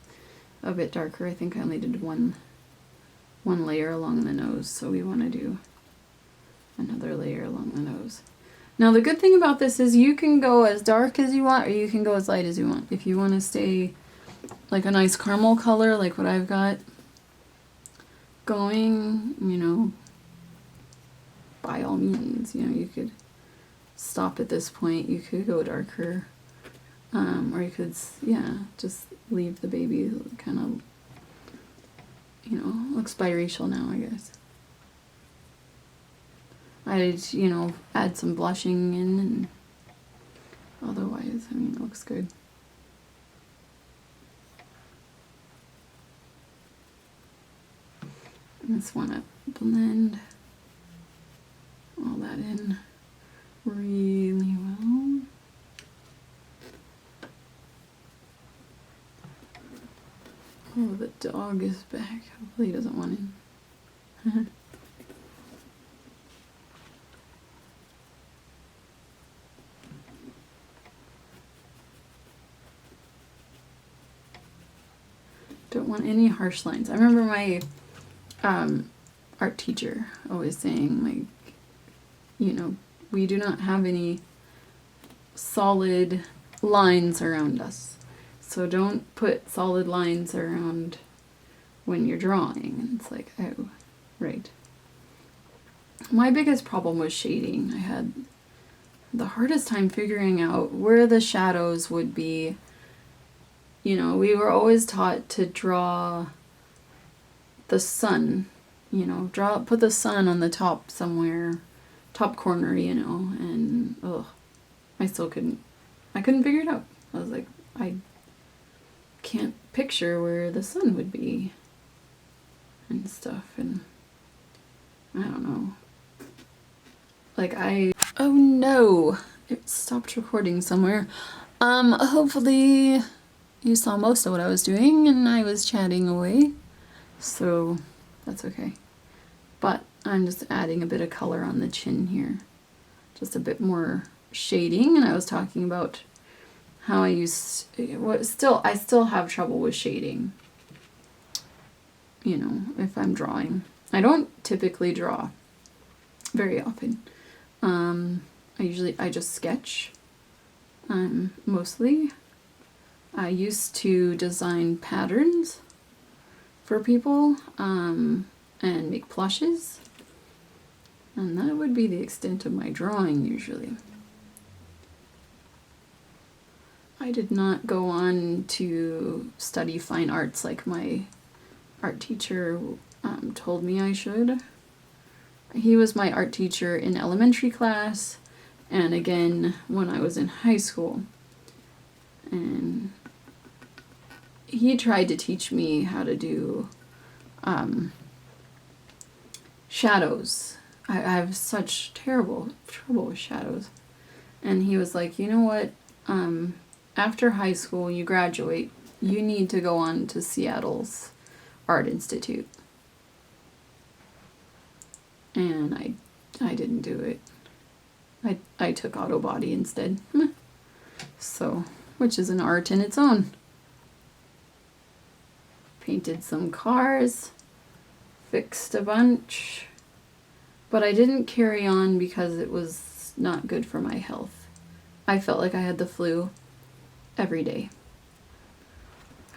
a bit darker. I think I only did one layer along the nose, so we want to do another layer along the nose. Now the good thing about this is you can go as dark as you want, or you can go as light as you want. If you want to stay like a nice caramel color, like what I've got going, you know, by all means, you know, you could stop at this point. You could go darker, or you could, yeah, just leave the baby kind of, you know, looks biracial now, I guess. I'd, you know, add some blushing in, and otherwise, I mean, it looks good. I just want to blend all that in really well. Oh, the dog is back. Hopefully he doesn't want in. Don't want any harsh lines. I remember my art teacher always saying, like, you know, we do not have any solid lines around us. So don't put solid lines around when you're drawing. And it's like, oh, right. My biggest problem was shading. I had the hardest time figuring out where the shadows would be. You know, we were always taught to draw the sun, you know, put the sun on the top somewhere, top corner, you know, and I couldn't figure it out. I was like, I can't picture where the sun would be and stuff, and I don't know. Like oh no, it stopped recording somewhere. Hopefully you saw most of what I was doing, and I was chatting away, so that's okay. But I'm just adding a bit of color on the chin here, just a bit more shading. And I was talking about how I still have trouble with shading, you know, if I'm drawing. I don't typically draw very often. I just sketch, mostly. I used to design patterns for people, and make plushes, and that would be the extent of my drawing usually. I did not go on to study fine arts like my art teacher told me I should. He was my art teacher in elementary class, and again when I was in high school. And he tried to teach me how to do shadows. I have such terrible trouble with shadows. And he was like, you know what, after high school, you graduate, you need to go on to Seattle's Art Institute. And I didn't do it. I took auto body instead. So, which is an art in its own. Painted some cars, fixed a bunch, but I didn't carry on because it was not good for my health. I felt like I had the flu every day.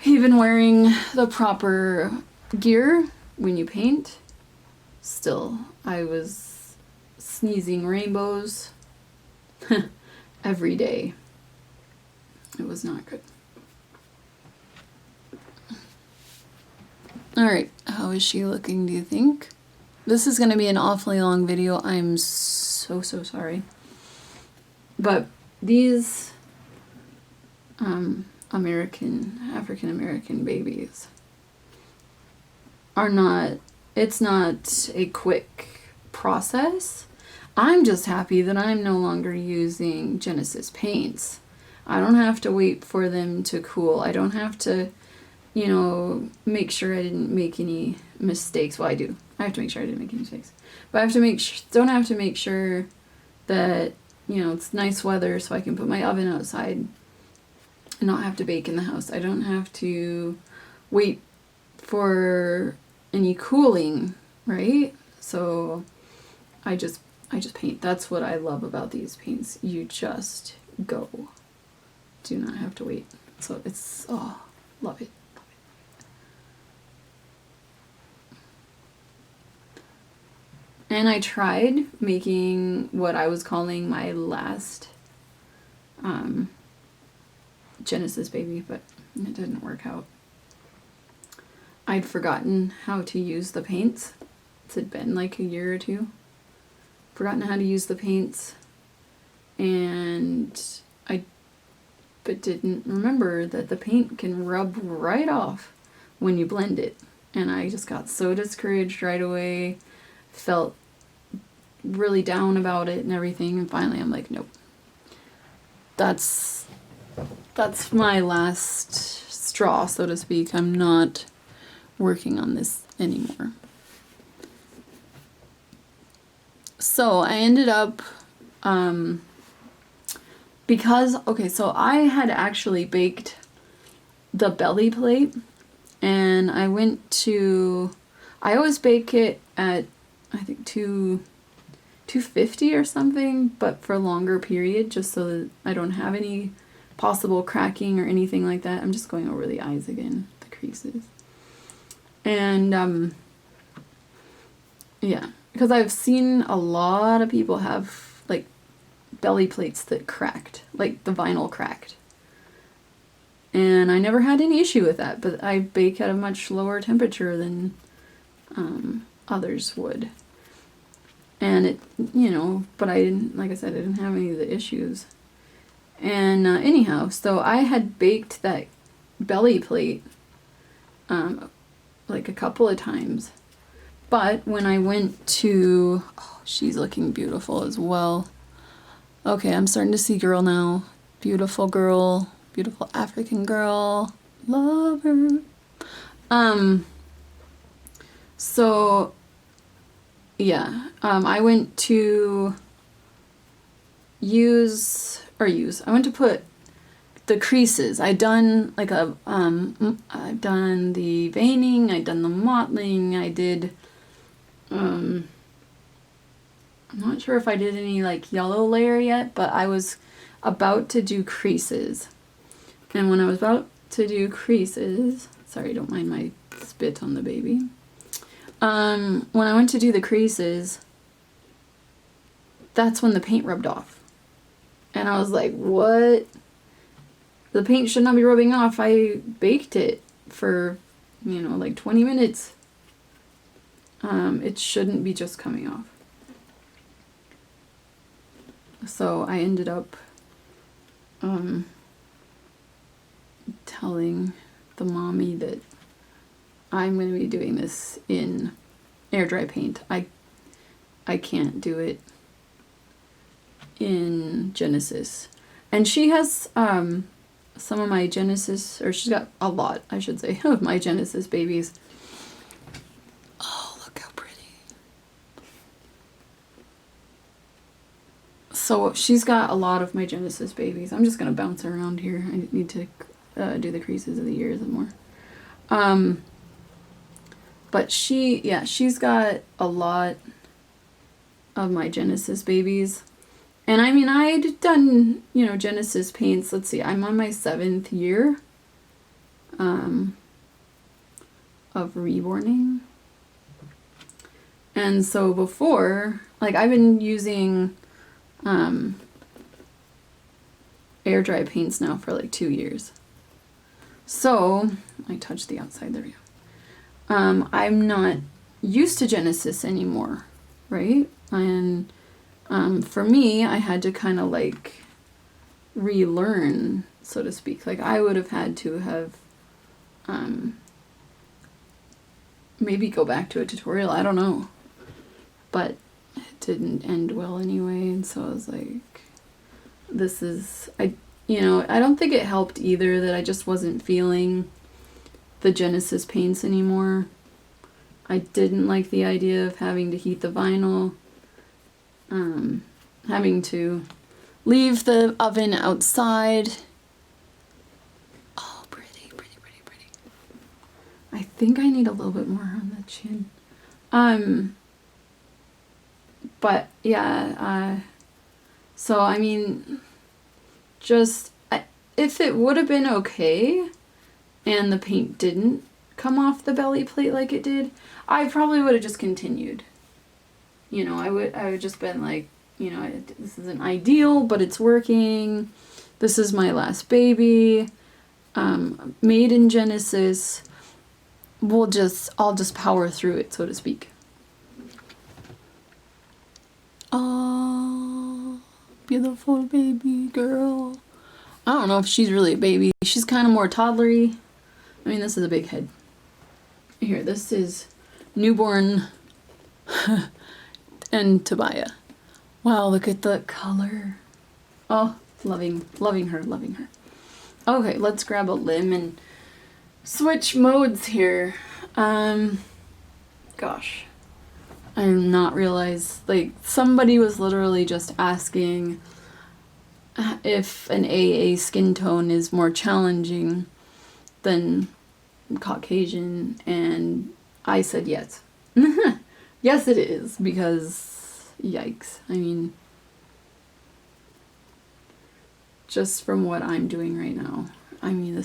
Even wearing the proper gear when you paint, still I was sneezing rainbows every day. It was not good. Alright, how is she looking, do you think? This is going to be an awfully long video. I'm so sorry. But these African American babies are not, it's not a quick process. I'm just happy that I'm no longer using Genesis paints. I don't have to wait for them to cool. I don't have to, you know, make sure I didn't make any mistakes. Well, I do. I have to make sure I didn't make any mistakes. But I have to don't have to make sure that, you know, it's nice weather so I can put my oven outside and not have to bake in the house. I don't have to wait for any cooling, right? So I just I just paint. That's what I love about these paints. You just go. Do not have to wait. So it's, oh, love it. And I tried making what I was calling my last Genesis baby, but it didn't work out. I'd forgotten how to use the paints. It had been like a year or two. Forgotten how to use the paints, and but didn't remember that the paint can rub right off when you blend it. And I just got so discouraged right away, felt really down about it and everything, and finally I'm like, nope. That's my last straw, so to speak. I'm not working on this anymore. So I ended up, because, okay, so I had actually baked the belly plate, and I always bake it at, I think, 250 or something, but for a longer period, just so that I don't have any possible cracking or anything like that. I'm just going over the eyes again, the creases. And, yeah, because I've seen a lot of people have, like, belly plates that cracked, like the vinyl cracked. And I never had any issue with that, but I bake at a much lower temperature than others would. And it, you know, but I didn't, like I said, I didn't have any of the issues. And anyhow, so I had baked that belly plate like a couple of times. But when I went to, oh, she's looking beautiful as well. Okay, I'm starting to see girl now. Beautiful girl, beautiful African girl. Love her. So yeah, I went to I went to put the creases. I've done like I've done the veining, I've done the mottling, I did, I'm not sure if I did any like yellow layer yet, but I was about to do creases. And when I was about to do creases, sorry, don't mind my spit on the baby. When I went to do the creases, that's when the paint rubbed off. And I was like, what? The paint should not be rubbing off. I baked it for, you know, like 20 minutes. It shouldn't be just coming off. So I ended up telling the mommy that I'm going to be doing this in air dry paint. I can't do it in Genesis. And she has some of my Genesis, or she's got a lot, I should say, of my Genesis babies. Oh, look how pretty. So she's got a lot of my Genesis babies. I'm just going to bounce around here. I need to do the creases of the ears and more. But she's got a lot of my Genesis babies. And I mean, I'd done, you know, Genesis paints. Let's see, I'm on my 7th year of reborning. And so before, like, I've been using air dry paints now for like 2 years. So, I touched the outside, there we go. I'm not used to Genesis anymore, right? And for me, I had to kind of like relearn, so to speak. Like I would have had to have maybe go back to a tutorial, I don't know. But it didn't end well anyway, and so I was like, this is, I don't think it helped either that I just wasn't feeling the Genesis paints anymore. I didn't like the idea of having to heat the vinyl, having to leave the oven outside. Oh, pretty, pretty, pretty, pretty. I think I need a little bit more on the chin. But yeah, so I mean, just if it would have been okay and the paint didn't come off the belly plate like it did, I probably would have just continued. You know, I would just been like, you know, this isn't ideal, but it's working. This is my last baby, made in Genesis. I'll just power through it, so to speak. Oh, beautiful baby girl. I don't know if she's really a baby. She's kind of more toddlery. I mean, this is a big head. Here, this is newborn and Tobiah. Wow, look at the color. Oh, loving her. Okay, let's grab a limb and switch modes here. Gosh. I did not realize, like, somebody was literally just asking if an AA skin tone is more challenging than Caucasian, and I said yes. Yes, it is, because yikes. I mean, just from what I'm doing right now, I mean,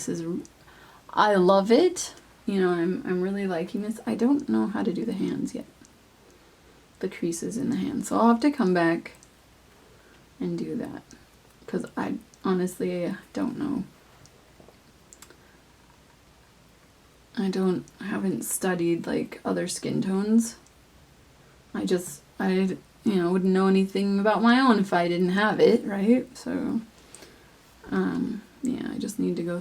I love it. You know, I'm really liking this. I don't know how to do the hands yet. The creases in the hands. So I'll have to come back and do that. Because I honestly don't know. I haven't studied like other skin tones. I wouldn't know anything about my own if I didn't have it, right? So, yeah, I just need to go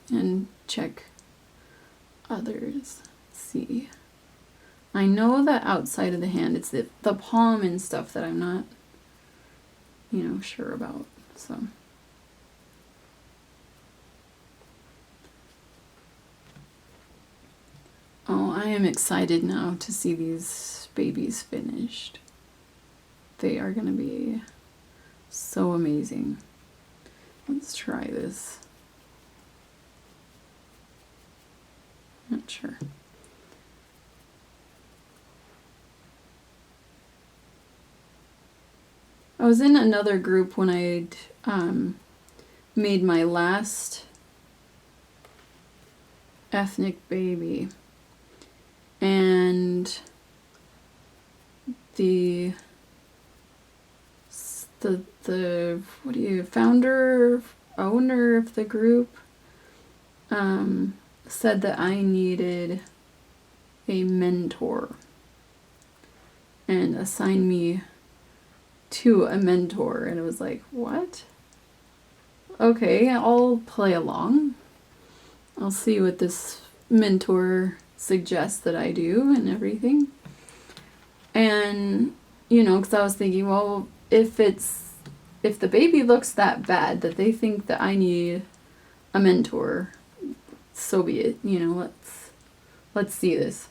and check others. See. I know that outside of the hand, it's the palm and stuff that I'm not, you know, sure about, so. Oh, I am excited now to see these babies finished. They are gonna be so amazing. Let's try this. Not sure. I was in another group when I'd made my last ethnic baby, and the owner of the group said that I needed a mentor and assigned me to a mentor, and it was like, what? Okay, I'll play along. I'll see what this mentor suggests that I do and everything. And, you know, because I was thinking, well, if the baby looks that bad that they think that I need a mentor, so be it. You know, let's see this.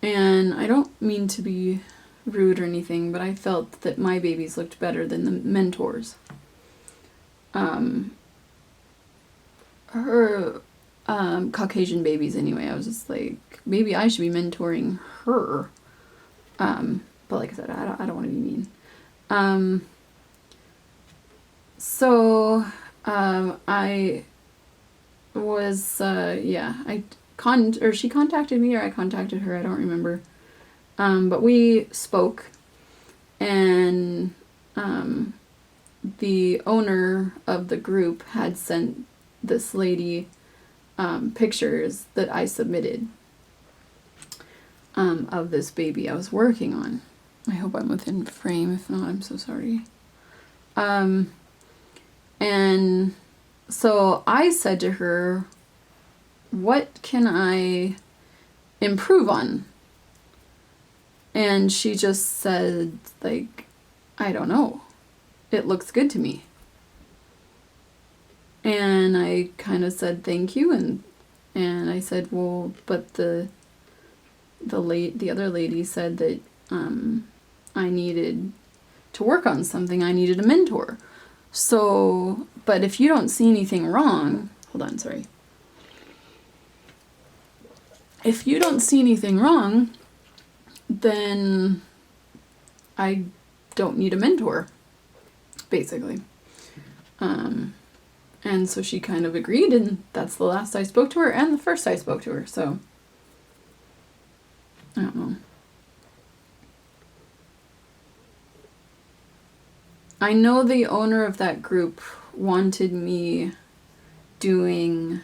And I don't mean to be rude or anything, but I felt that my babies looked better than the mentors. Her Caucasian babies anyway. I was just like, maybe I should be mentoring her. But like I said, I don't want to be mean. So I was she contacted me or I contacted her, I don't remember. But we spoke, and the owner of the group had sent this lady pictures that I submitted of this baby I was working on. I hope I'm within frame. If not, I'm so sorry. And so I said to her, what can I improve on? And she just said, like, I don't know. It looks good to me. And I kind of said thank you, and I said, well, but the other lady said that I needed to work on something. I needed a mentor. So, but if you don't see anything wrong, hold on, sorry. If you don't see anything wrong, then I don't need a mentor, basically. And so she kind of agreed, and that's the last I spoke to her and the first I spoke to her, so I don't know. I know the owner of that group wanted me doing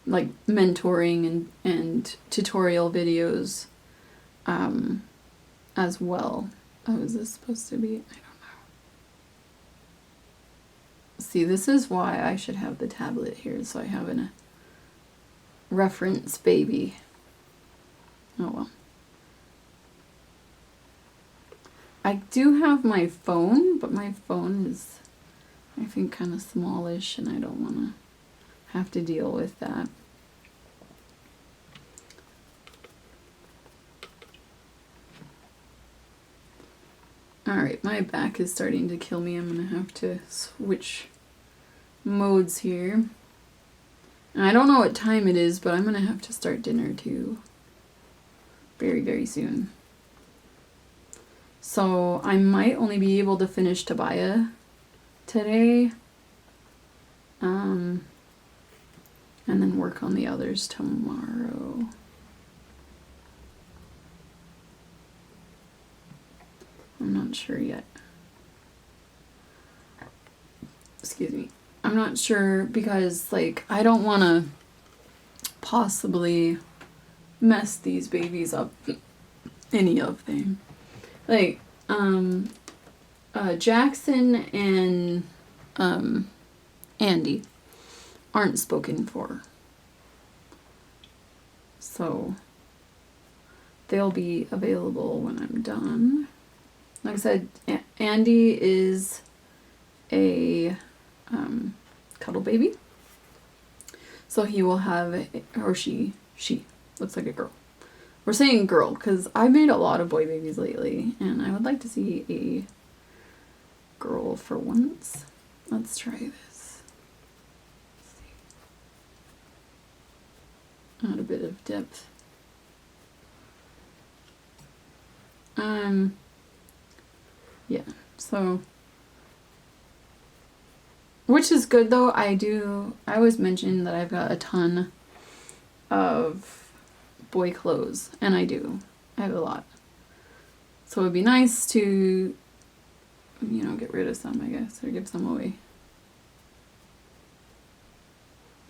like mentoring and tutorial videos as well. Oh, is this supposed to be? I don't know. See, this is why I should have the tablet here, so I have a reference baby. Oh well. I do have my phone, but my phone is, I think, kind of smallish, and I don't want to have to deal with that. Alright, my back is starting to kill me. I'm going to have to switch modes here. And I don't know what time it is, but I'm going to have to start dinner too. Very, very soon. So I might only be able to finish Tobiah today. And then work on the others tomorrow. I'm not sure yet. Excuse me. I'm not sure because, like, I don't want to possibly mess these babies up. Any of them. Like, Jackson and Andy aren't spoken for. So they'll be available when I'm done. Like I said, Andy is a cuddle baby. So he will have, or she looks like a girl. We're saying girl because I've made a lot of boy babies lately, and I would like to see a girl for once. Let's try this. Let's see. Add a bit of depth. Yeah, so, which is good though. I always mention that I've got a ton of boy clothes, and I do. I have a lot. So it'd be nice to, you know, get rid of some, I guess, or give some away.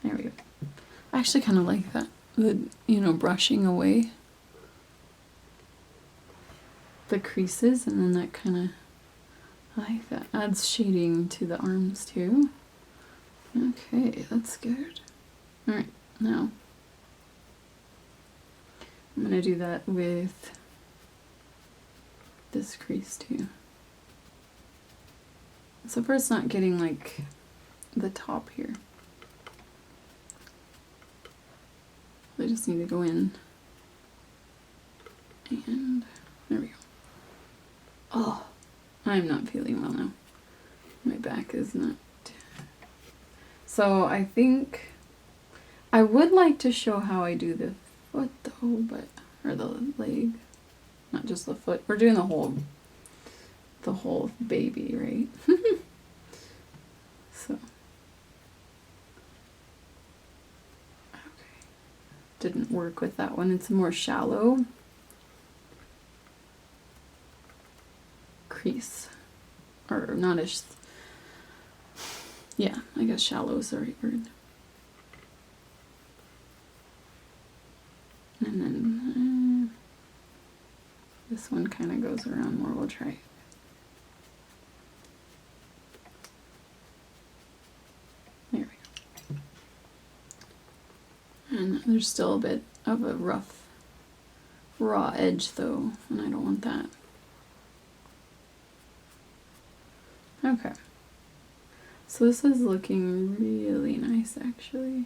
There we go. I actually kind of like that, the, you know, brushing away the creases, and then that kind of, I like that. Adds shading to the arms too. Okay, that's good. Alright, now I'm going to do that with this crease too. So first, not getting like the top here. I just need to go in, and there we go. Oh, I'm not feeling well now. My back is not. So I think I would like to show how I do the foot though, but, or the leg, not just the foot. We're doing the whole baby, right? So, okay, didn't work with that one. It's a more shallow crease, or not as, yeah, I guess shallow is the right word. And then this one kind of goes around more. We'll try it. There we go. And there's still a bit of a rough, raw edge though, and I don't want that. Okay. So this is looking really nice actually.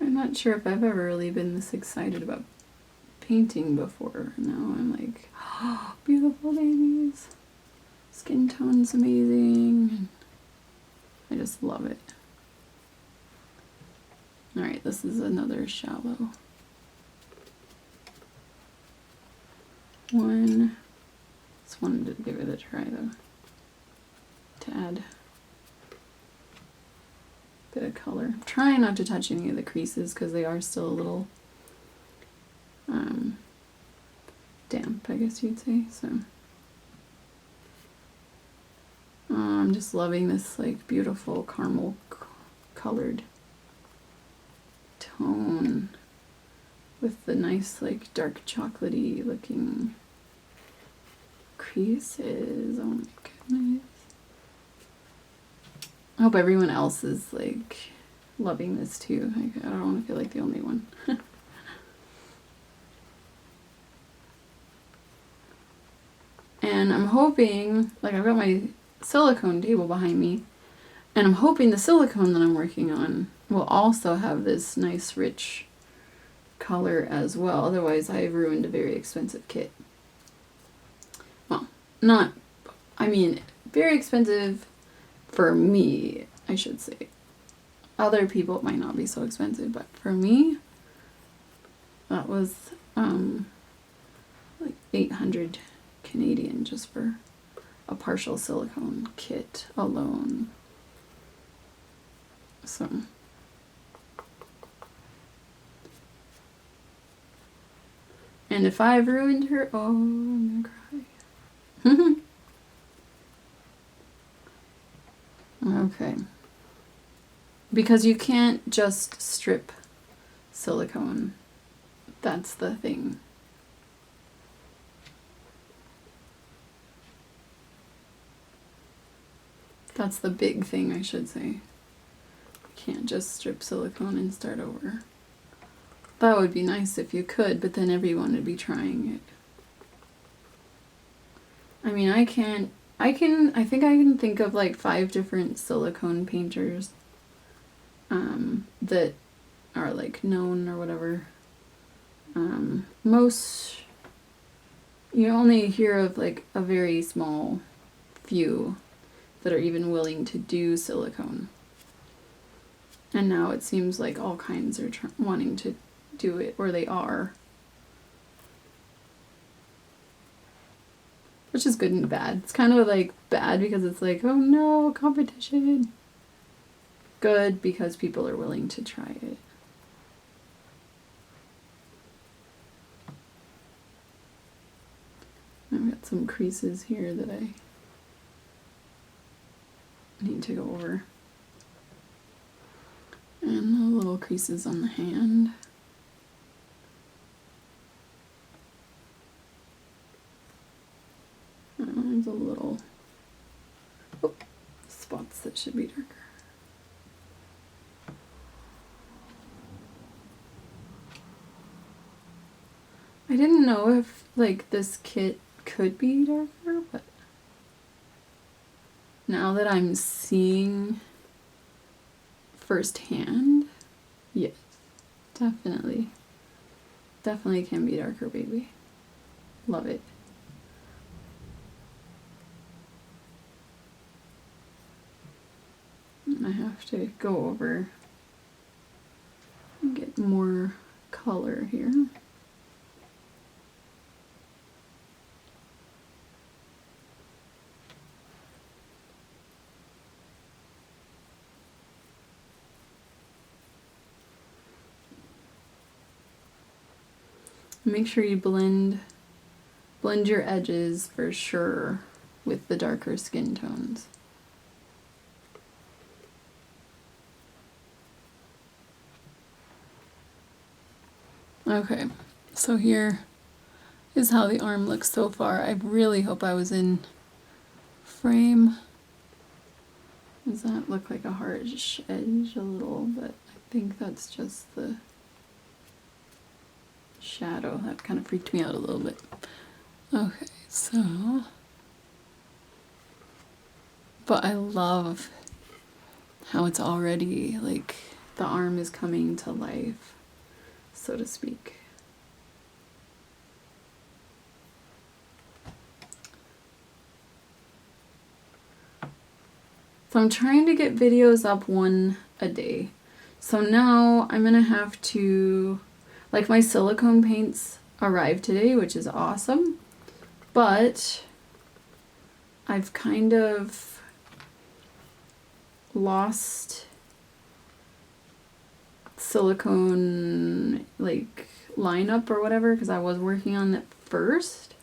I'm not sure if I've ever really been this excited about painting before. Now I'm like, oh, beautiful babies. Skin tone's amazing. I just love it. Alright, this is another shallow one. Just wanted to give it a try though, to add a bit of color. I'm trying not to touch any of the creases because they are still a little damp, I guess you'd say. So I'm just loving this like beautiful caramel colored tone with the nice like dark chocolatey looking creases. Oh my goodness. I hope everyone else is like loving this too. I don't want to feel like the only one. And I'm hoping, like I've got my silicone table behind me, and I'm hoping the silicone that I'm working on will also have this nice rich color as well. Otherwise I've ruined a very expensive kit. Well, I mean very expensive for me, I should say. Other people it might not be so expensive, but for me that was like 800 Canadian just for a partial silicone kit alone. So and if I've ruined her, oh, I'm gonna cry. Okay. Because you can't just strip silicone. That's the thing. That's the big thing, I should say. You can't just strip silicone and start over. That would be nice if you could, but then everyone would be trying it. I mean, I think I can think of like 5 different silicone painters that are like known or whatever. Most, you only hear of like a very small few that are even willing to do silicone. And now it seems like all kinds are wanting to do it, or they are. Which is good and bad. It's kind of like bad because it's like, oh no, competition. Good because people are willing to try it. I've got some creases here that I need to go over. And the little creases on the hand. There's a little spots that should be darker. I didn't know if like this kit could be darker, but now that I'm seeing firsthand, yes, definitely can be darker, baby. Love it. I have to go over and get more color here. Make sure you blend your edges for sure with the darker skin tones. Okay, so here is how the arm looks so far. I really hope I was in frame. Does that look like a harsh edge a little? But I think that's just the shadow. That kind of freaked me out a little bit. Okay, so, but I love how it's already like the arm is coming to life, so to speak. So I'm trying to get videos up one a day. So now I'm gonna have to, like, my silicone paints arrived today, which is awesome, but I've kind of lost silicone, like, lineup or whatever, because I was working on it first,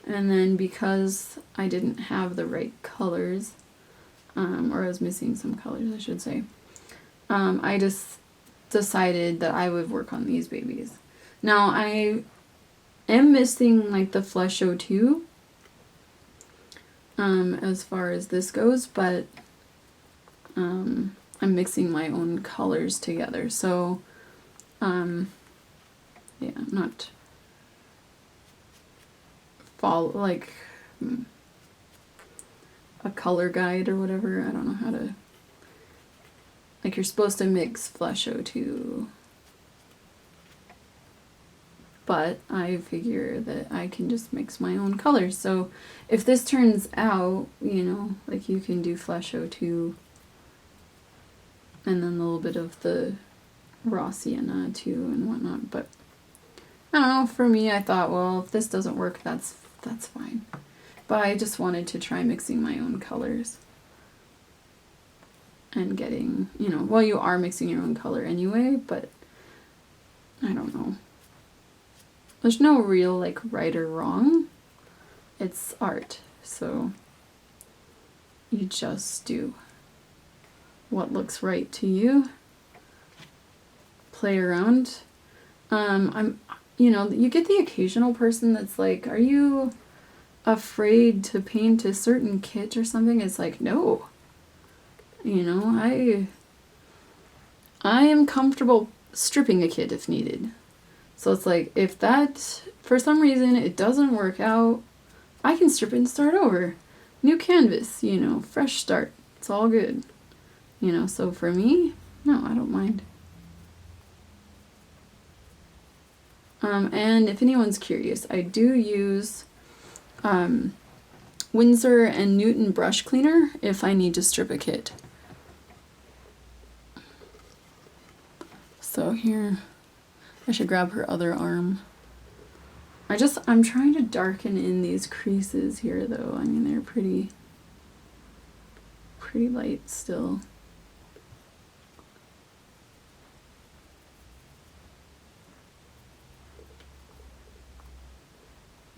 and then because I didn't have the right colors, or I was missing some colors, I should say, I just decided that I would work on these babies. Now I am missing, like, the Flesh 02 as far as this goes, but I'm mixing my own colors together, so yeah, I'm not like a color guide or whatever. I don't know how to, like, you're supposed to mix Flesh 02, but I figure that I can just mix my own colors. So if this turns out, you know, like, you can do Flesh 02 and then a little bit of the Raw Sienna too and whatnot, but I don't know, for me I thought, well, if this doesn't work, that's fine. But I just wanted to try mixing my own colors and getting, you know, well, you are mixing your own color anyway, but I don't know. There's no real, like, right or wrong. It's art, so you just do what looks right to you. Play around. You know, you get the occasional person that's like, are you afraid to paint a certain kit or something? It's like, no. You know, I am comfortable stripping a kit if needed. So it's like, if that, for some reason, it doesn't work out, I can strip it and start over. New canvas, you know, fresh start. It's all good. You know, so for me, no, I don't mind. And if anyone's curious, I do use Winsor and Newton brush cleaner if I need to strip a kit. So here, I should grab her other arm. I'm trying to darken in these creases here though. I mean, they're pretty light still.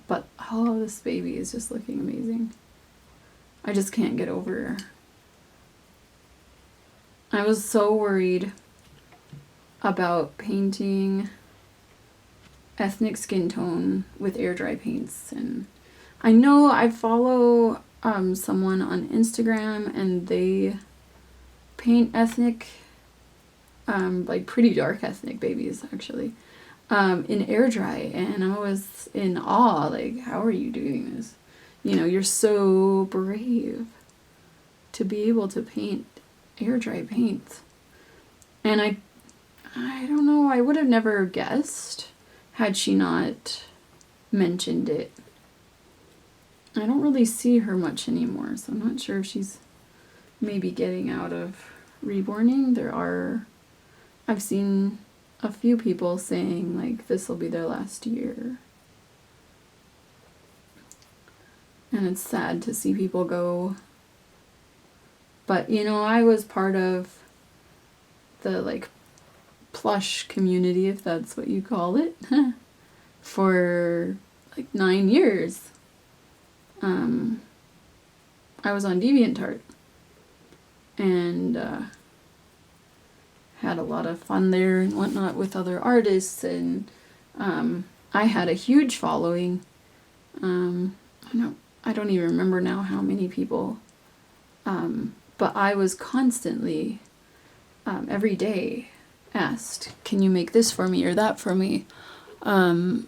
But, oh, this baby is just looking amazing. I just can't get over. I was so worried about painting ethnic skin tone with air dry paints. And I know I follow someone on Instagram and they paint ethnic, like pretty dark ethnic babies actually. In air dry, and I was in awe, like, how are you doing this? You know, you're so brave to be able to paint air dry paints. And I don't know, I would have never guessed had she not mentioned it. I don't really see her much anymore, so I'm not sure if she's maybe getting out of reborning. I've seen a few people saying, like, this will be their last year. And it's sad to see people go. But, you know, I was part of the, like, plush community, if that's what you call it, for, like, 9 years. I was on DeviantArt. And, had a lot of fun there and whatnot with other artists, and I had a huge following. I don't even remember now how many people, but I was constantly, every day, asked, can you make this for me or that for me? I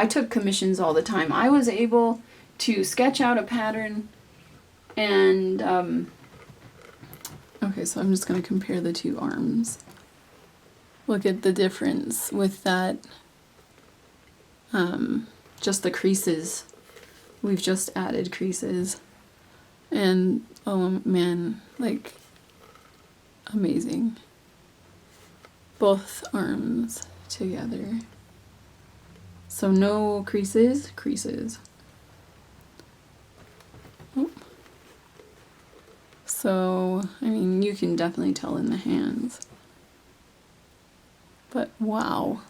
took commissions all the time. I was able to sketch out a pattern and okay, so I'm just going to compare the two arms. Look at the difference with that, just the creases. We've just added creases. And oh man, like amazing. Both arms together. So no creases. Oh. So, I mean, you can definitely tell in the hands. But wow,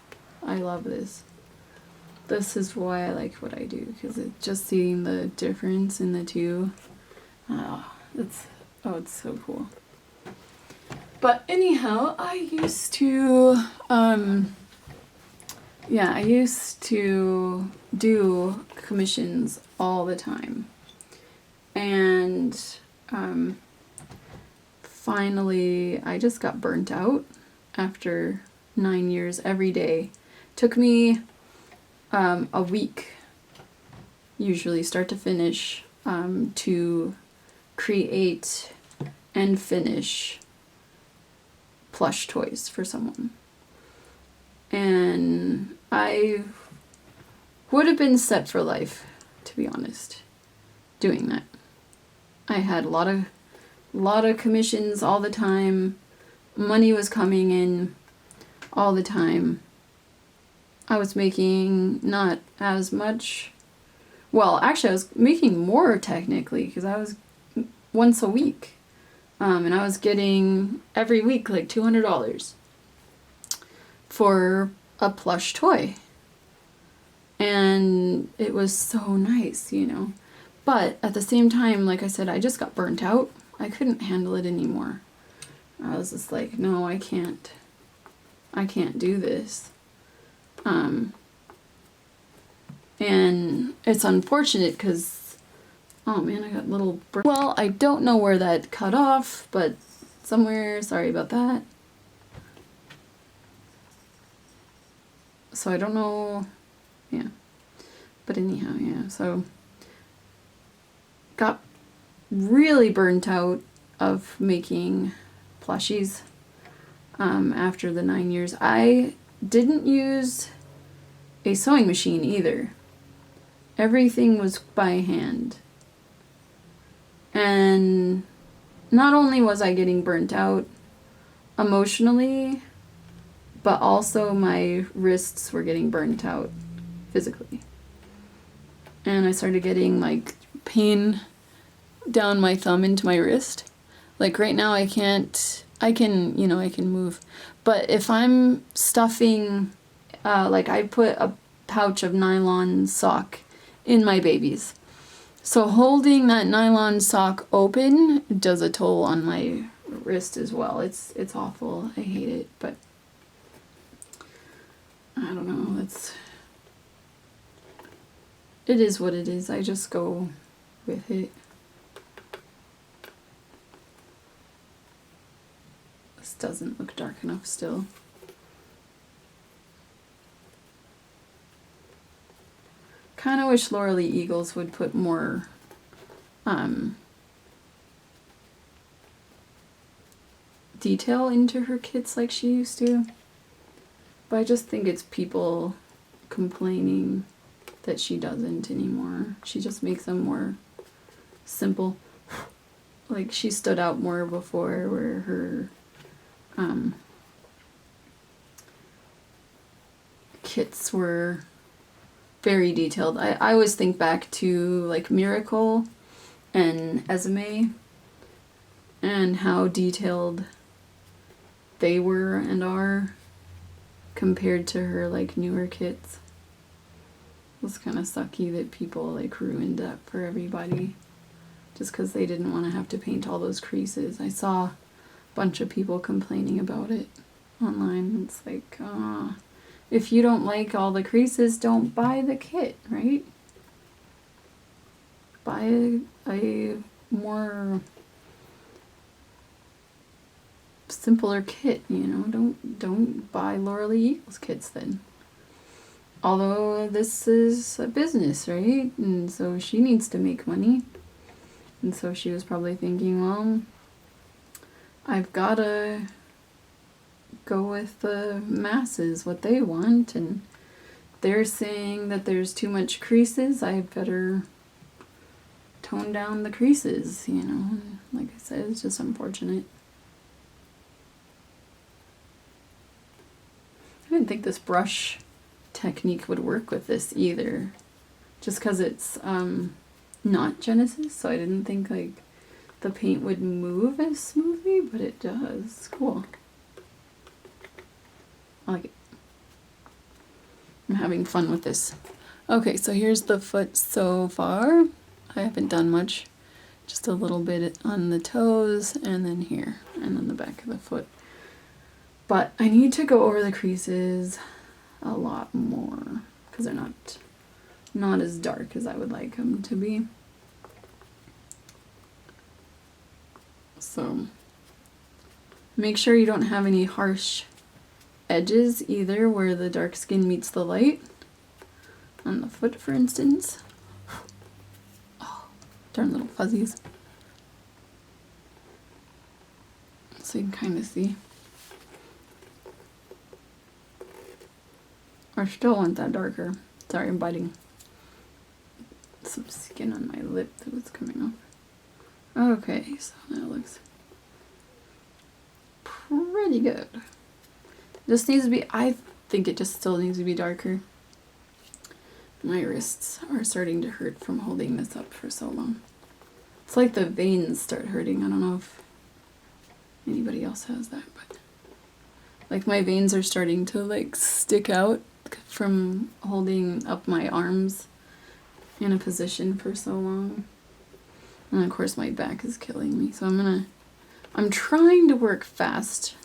I love this. This is why I like what I do, because it's just seeing the difference in the two. It's so cool. But anyhow, I used to do commissions all the time. And finally, I just got burnt out after 9 years every day. Took me a week, usually start to finish, to create and finish plush toys for someone. And I would have been set for life, to be honest, doing that. I had a lot of commissions all the time. Money was coming in all the time. I was making not as much. Well, actually, I was making more technically, because I was once a week. And I was getting every week like $200 for a plush toy. And it was so nice, you know. But at the same time, like I said, I just got burnt out. I couldn't handle it anymore. I was just like, no, I can't do this. And it's unfortunate because, oh man, I got little well, I don't know where that cut off, but somewhere, sorry about that. So I don't know, yeah. But anyhow, yeah, so got really burnt out of making plushies after the 9 years. I didn't use a sewing machine either. Everything was by hand. And not only was I getting burnt out emotionally, but also my wrists were getting burnt out physically. And I started getting like pain down my thumb into my wrist. Like right now I can move. But if I'm stuffing, like I put a pouch of nylon sock in my babies. So holding that nylon sock open does a toll on my wrist as well. It's awful. I hate it, but I don't know. It is what it is. I just go with it. This doesn't look dark enough still. Kind of wish Laura Lee Eagles would put more detail into her kits like she used to. But I just think it's people complaining that she doesn't anymore. She just makes them more simple. Like she stood out more before, where her kits were very detailed. I always think back to like Miracle and Esme and how detailed they were and are compared to her like newer kits. It was kind of sucky that people like ruined that for everybody just because they didn't want to have to paint all those creases. I saw a bunch of people complaining about it online. It's like, if you don't like all the creases, don't buy the kit, right? Buy a more simpler kit, you know. Don't buy Laura Lee Eagles kits then. Although this is a business, right? And so she needs to make money. And so she was probably thinking, well, I've got to go with the masses, what they want, and they're saying that there's too much creases. I better tone down the creases, you know. And like I said, it's just unfortunate. I didn't think this brush technique would work with this either, just because it's not Genesis, so I didn't think like the paint would move as smoothly, but it does. Cool. I like it. I'm having fun with this. Okay, so here's the foot so far. I haven't done much, just a little bit on the toes and then here and then the back of the foot. But I need to go over the creases a lot more because they're not as dark as I would like them to be. So make sure you don't have any harsh edges either where the dark skin meets the light. On the foot, for instance. Oh, darn little fuzzies. So you can kind of see. I still want that darker. Sorry, I'm biting some skin on my lip that was coming off. Okay, so that looks pretty good. This needs to be, I think it just still needs to be darker. My wrists are starting to hurt from holding this up for so long. It's like the veins start hurting. I don't know if anybody else has that, but like my veins are starting to like stick out from holding up my arms in a position for so long. And of course my back is killing me. So I'm trying to work fast.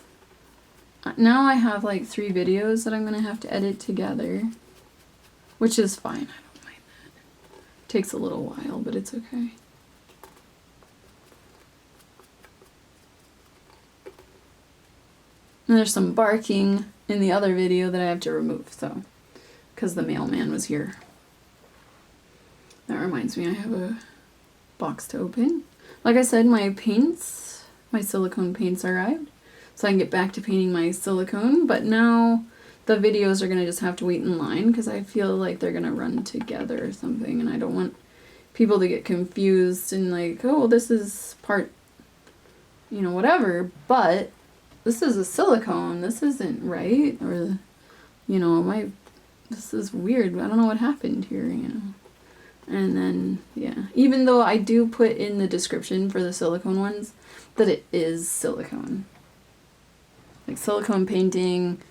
Now I have like 3 videos that I'm gonna have to edit together. Which is fine, I don't mind that. Takes a little while, but it's okay. And there's some barking in the other video that I have to remove, so, because the mailman was here. That reminds me, I have a box to open. Like I said, my paints, my silicone paints arrived, so I can get back to painting my silicone, but now the videos are going to just have to wait in line because I feel like they're going to run together or something, and I don't want people to get confused and like, oh, this is part, you know, whatever, but this is a silicone, this isn't right, or, you know, this is weird, I don't know what happened here, you know. And then, yeah, even though I do put in the description for the silicone ones that it is silicone. Like silicone painting,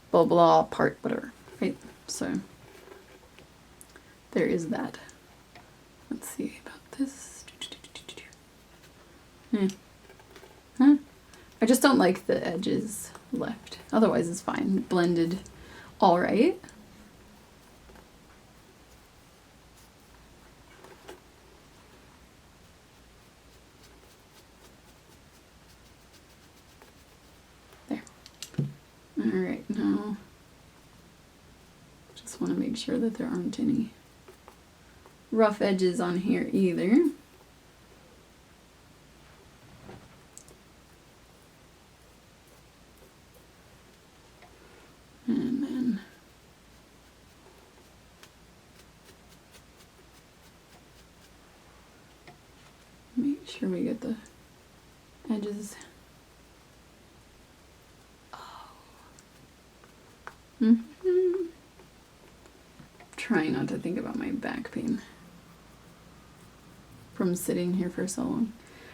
blah blah part whatever, right? So there is that. Let's see about this. Huh? I just don't like the edges left. Otherwise it's fine. Blended all right. Alright, now just want to make sure that there aren't any rough edges on here either. And then make sure we get the edges. Trying not to think about my back pain from sitting here for so long.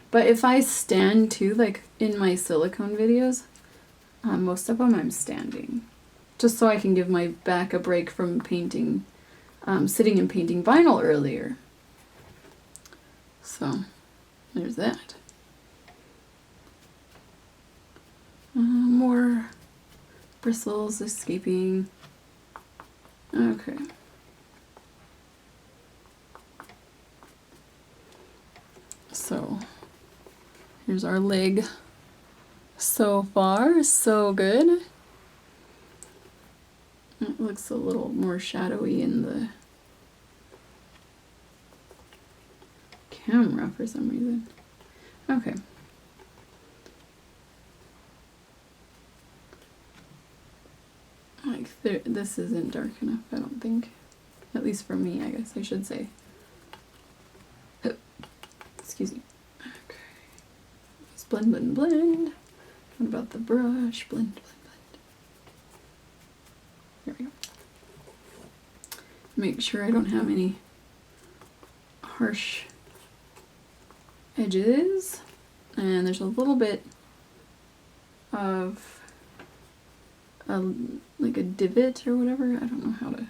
But if I stand too, like in my silicone videos, most of them I'm standing. Just so I can give my back a break from painting, sitting and painting vinyl earlier. So, there's that. More bristles escaping. Okay. So, here's our leg. So far, so good. It looks a little more shadowy in the camera for some reason. Okay. Like this isn't dark enough, I don't think. At least for me, I guess I should say. Excuse me. Okay. Just blend, blend, blend. What about the brush? Blend, blend, blend. There we go. Make sure I don't have any harsh edges. And there's a little bit of like a divot or whatever. I don't know how to,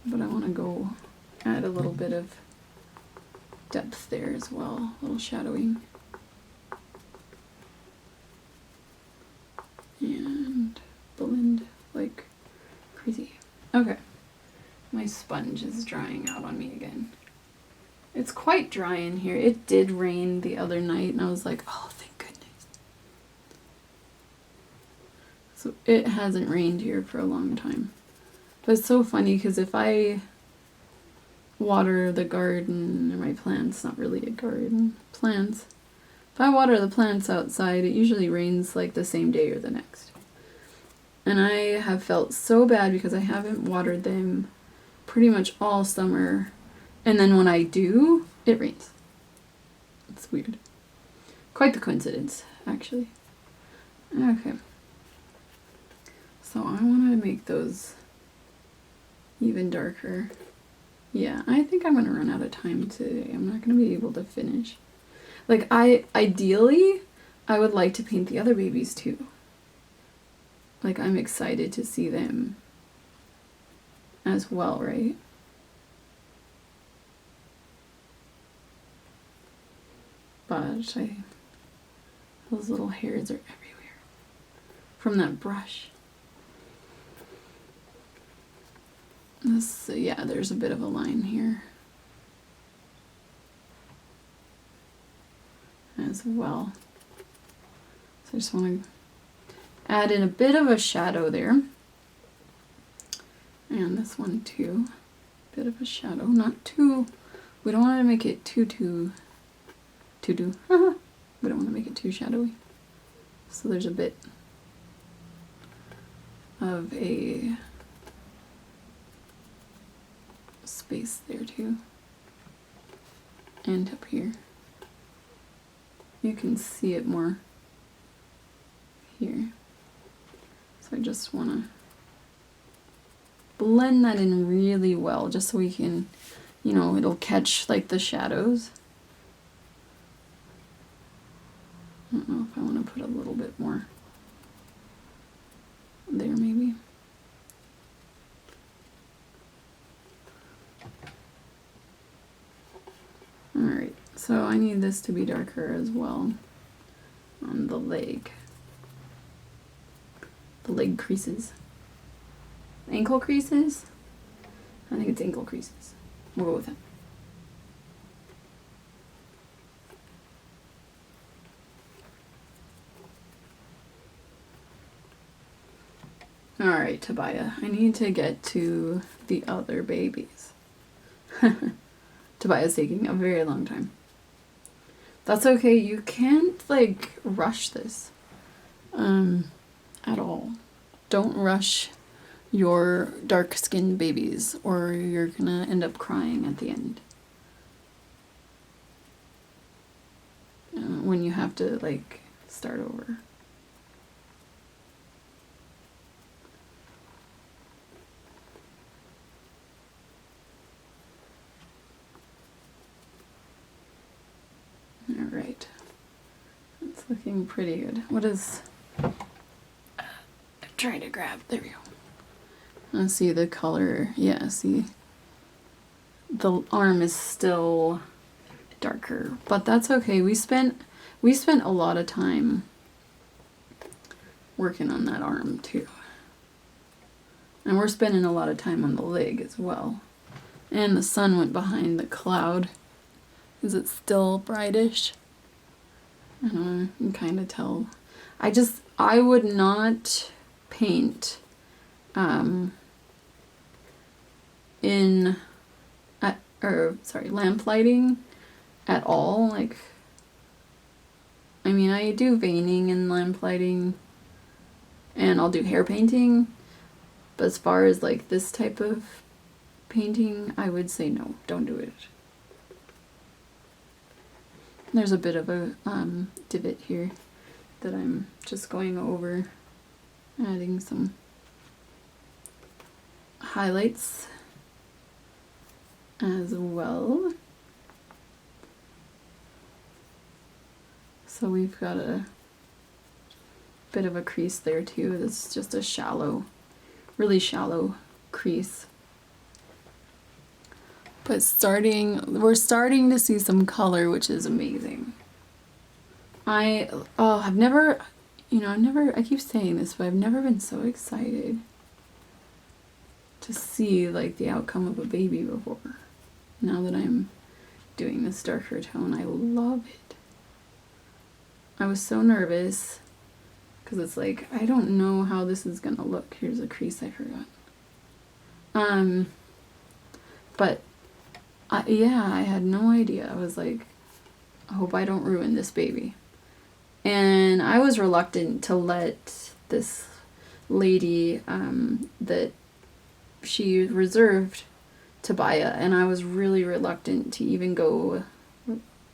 but I want to go add a little bit of depth there as well, a little shadowing. And blend like crazy. Okay, my sponge is drying out on me again. It's quite dry in here. It did rain the other night and I was like, oh, thank goodness. So it hasn't rained here for a long time. But it's so funny because if I water the garden or my plants, not really a garden, plants. If I water the plants outside, it usually rains like the same day or the next. And I have felt so bad because I haven't watered them pretty much all summer. And then when I do, it rains. It's weird. Quite the coincidence, actually. Okay. So I want to make those even darker. Yeah, I think I'm going to run out of time today. I'm not going to be able to finish. Like, ideally, I would like to paint the other babies too. Like, I'm excited to see them as well, right? But those little hairs are everywhere from that brush. Yeah, there's a bit of a line here as well. So I just want to add in a bit of a shadow there. And this one too. Bit of a shadow, not too, we don't want to make it too we don't want to make it too shadowy. So there's a bit of a space there too. And up here. You can see it more here. So I just want to blend that in really well just so we can, you know, it'll catch like the shadows. I don't know if I want to put a little bit more there maybe. Alright, so I need this to be darker as well on the leg. The leg creases. Ankle creases? I think it's ankle creases. We'll go with it. Alright, Tobiah, I need to get to the other babies. Tobiah's taking a very long time. That's okay, you can't, like, rush this. At all. Don't rush your dark-skinned babies, or you're gonna end up crying at the end. When you have to, like, start over. Alright. That's looking pretty good. What is... I'm trying to grab... There we go. Let's see the color. Yeah, see? The arm is still darker. But that's okay. We spent a lot of time working on that arm too. And we're spending a lot of time on the leg as well. And the sun went behind the cloud. Is it still brightish? I don't know, you can kind of tell. I would not paint lamp lighting at all. Like, I mean, I do veining and lamp lighting, and I'll do hair painting, but as far as like this type of painting, I would say no, don't do it. There's a bit of a divot here that I'm just going over, adding some highlights as well. So we've got a bit of a crease there too. That's just a shallow, really shallow crease. But we're starting to see some color, which is amazing. I've never, I keep saying this, but I've never been so excited to see like the outcome of a baby before. Now that I'm doing this darker tone, I love it. I was so nervous because it's like, I don't know how this is gonna look. Here's a crease I forgot. But yeah, I had no idea. I was like, I hope I don't ruin this baby. And I was reluctant to let this lady that she reserved to buy it, and I was really reluctant to even go,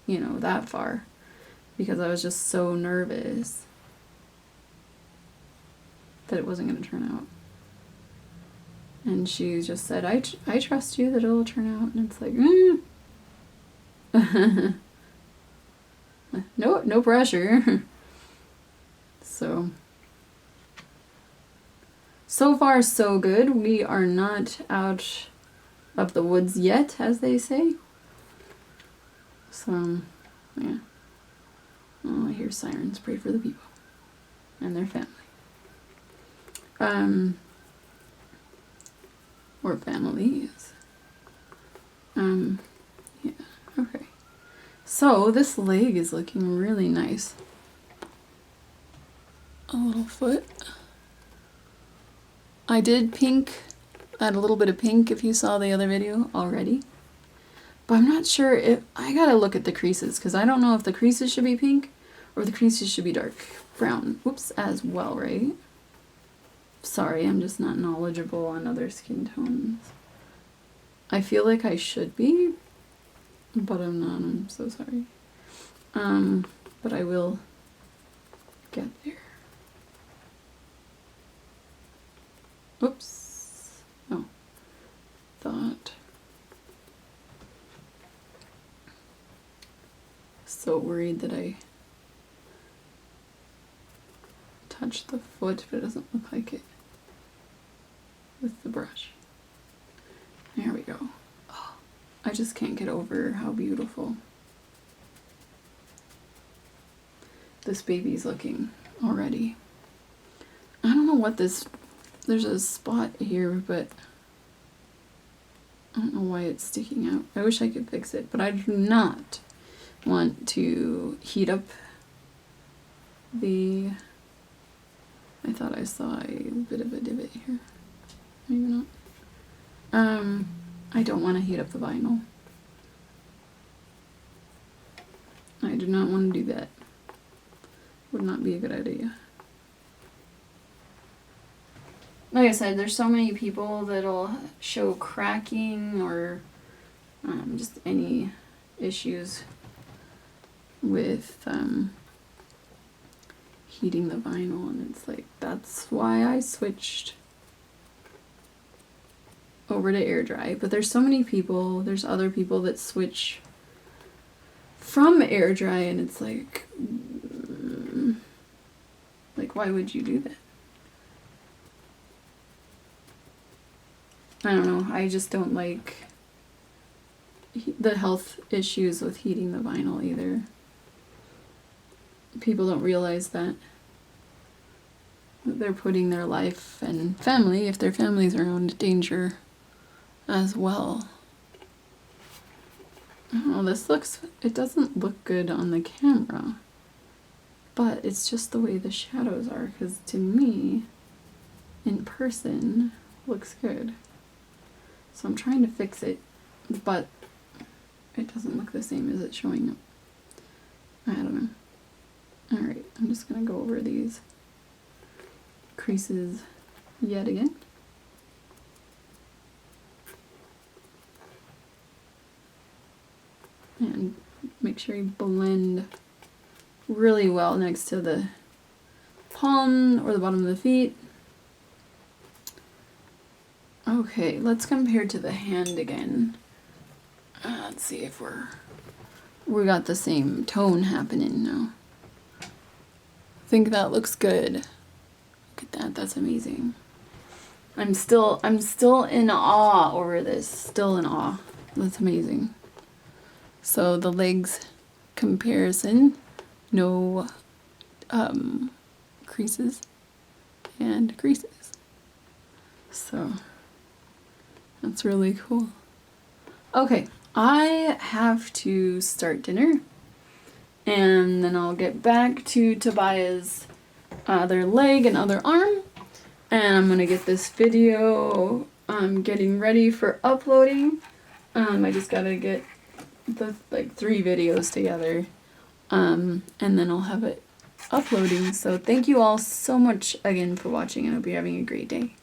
that far, because I was just so nervous that it wasn't going to turn out. And she just said, I trust you that it'll turn out. And it's like, no pressure. So far so good. We are not out of the woods yet, as they say. So, yeah. Oh, I hear sirens. Pray for the people and their family. Or families. Yeah, okay. So this leg is looking really nice. A little foot. I did add a little bit of pink if you saw the other video already. But I'm not sure if, I gotta look at the creases, because I don't know if the creases should be pink or the creases should be dark brown. Whoops, as well, right? Sorry, I'm just not knowledgeable on other skin tones. I feel like I should be, but I'm not. I'm so sorry. But I will get there. Oops. Oh. Thought. So worried that I touched the foot, but it doesn't look like it with the brush. There we go. Oh, I just can't get over how beautiful this baby's looking already. I don't know what this, there's a spot here, but I don't know why it's sticking out. I wish I could fix it, but I do not want to heat up the, I thought I saw a bit of a divot here. Maybe not. I don't want to heat up the vinyl. I do not want to do that. Would not be a good idea. Like I said, there's so many people that'll show cracking or just any issues with heating the vinyl, and it's like, that's why I switched over to air dry. But there's so many people, there's other people that switch from air dry, and it's like why would you do that? I don't know, I just don't like the health issues with heating the vinyl either. People don't realize that they're putting their life and family, if their families are in danger as well. Oh, it doesn't look good on the camera, but it's just the way the shadows are, because to me, in person, looks good. So I'm trying to fix it, but it doesn't look the same as it's showing up. I don't know. Alright, I'm just going to go over these creases yet again. And make sure you blend really well next to the palm or the bottom of the feet. Okay, let's compare to the hand again. Let's see if we got the same tone happening now. I think that looks good. Look at that, that's amazing. I'm still in awe over this. Still in awe. That's amazing. So the legs comparison, no creases and creases. So that's really cool. Okay, I have to start dinner and then I'll get back to Tobias' other leg and other arm, and I'm gonna get this video getting ready for uploading. I just gotta get the 3 videos together, and then I'll have it uploading. So thank you all so much again for watching, and I hope you're having a great day.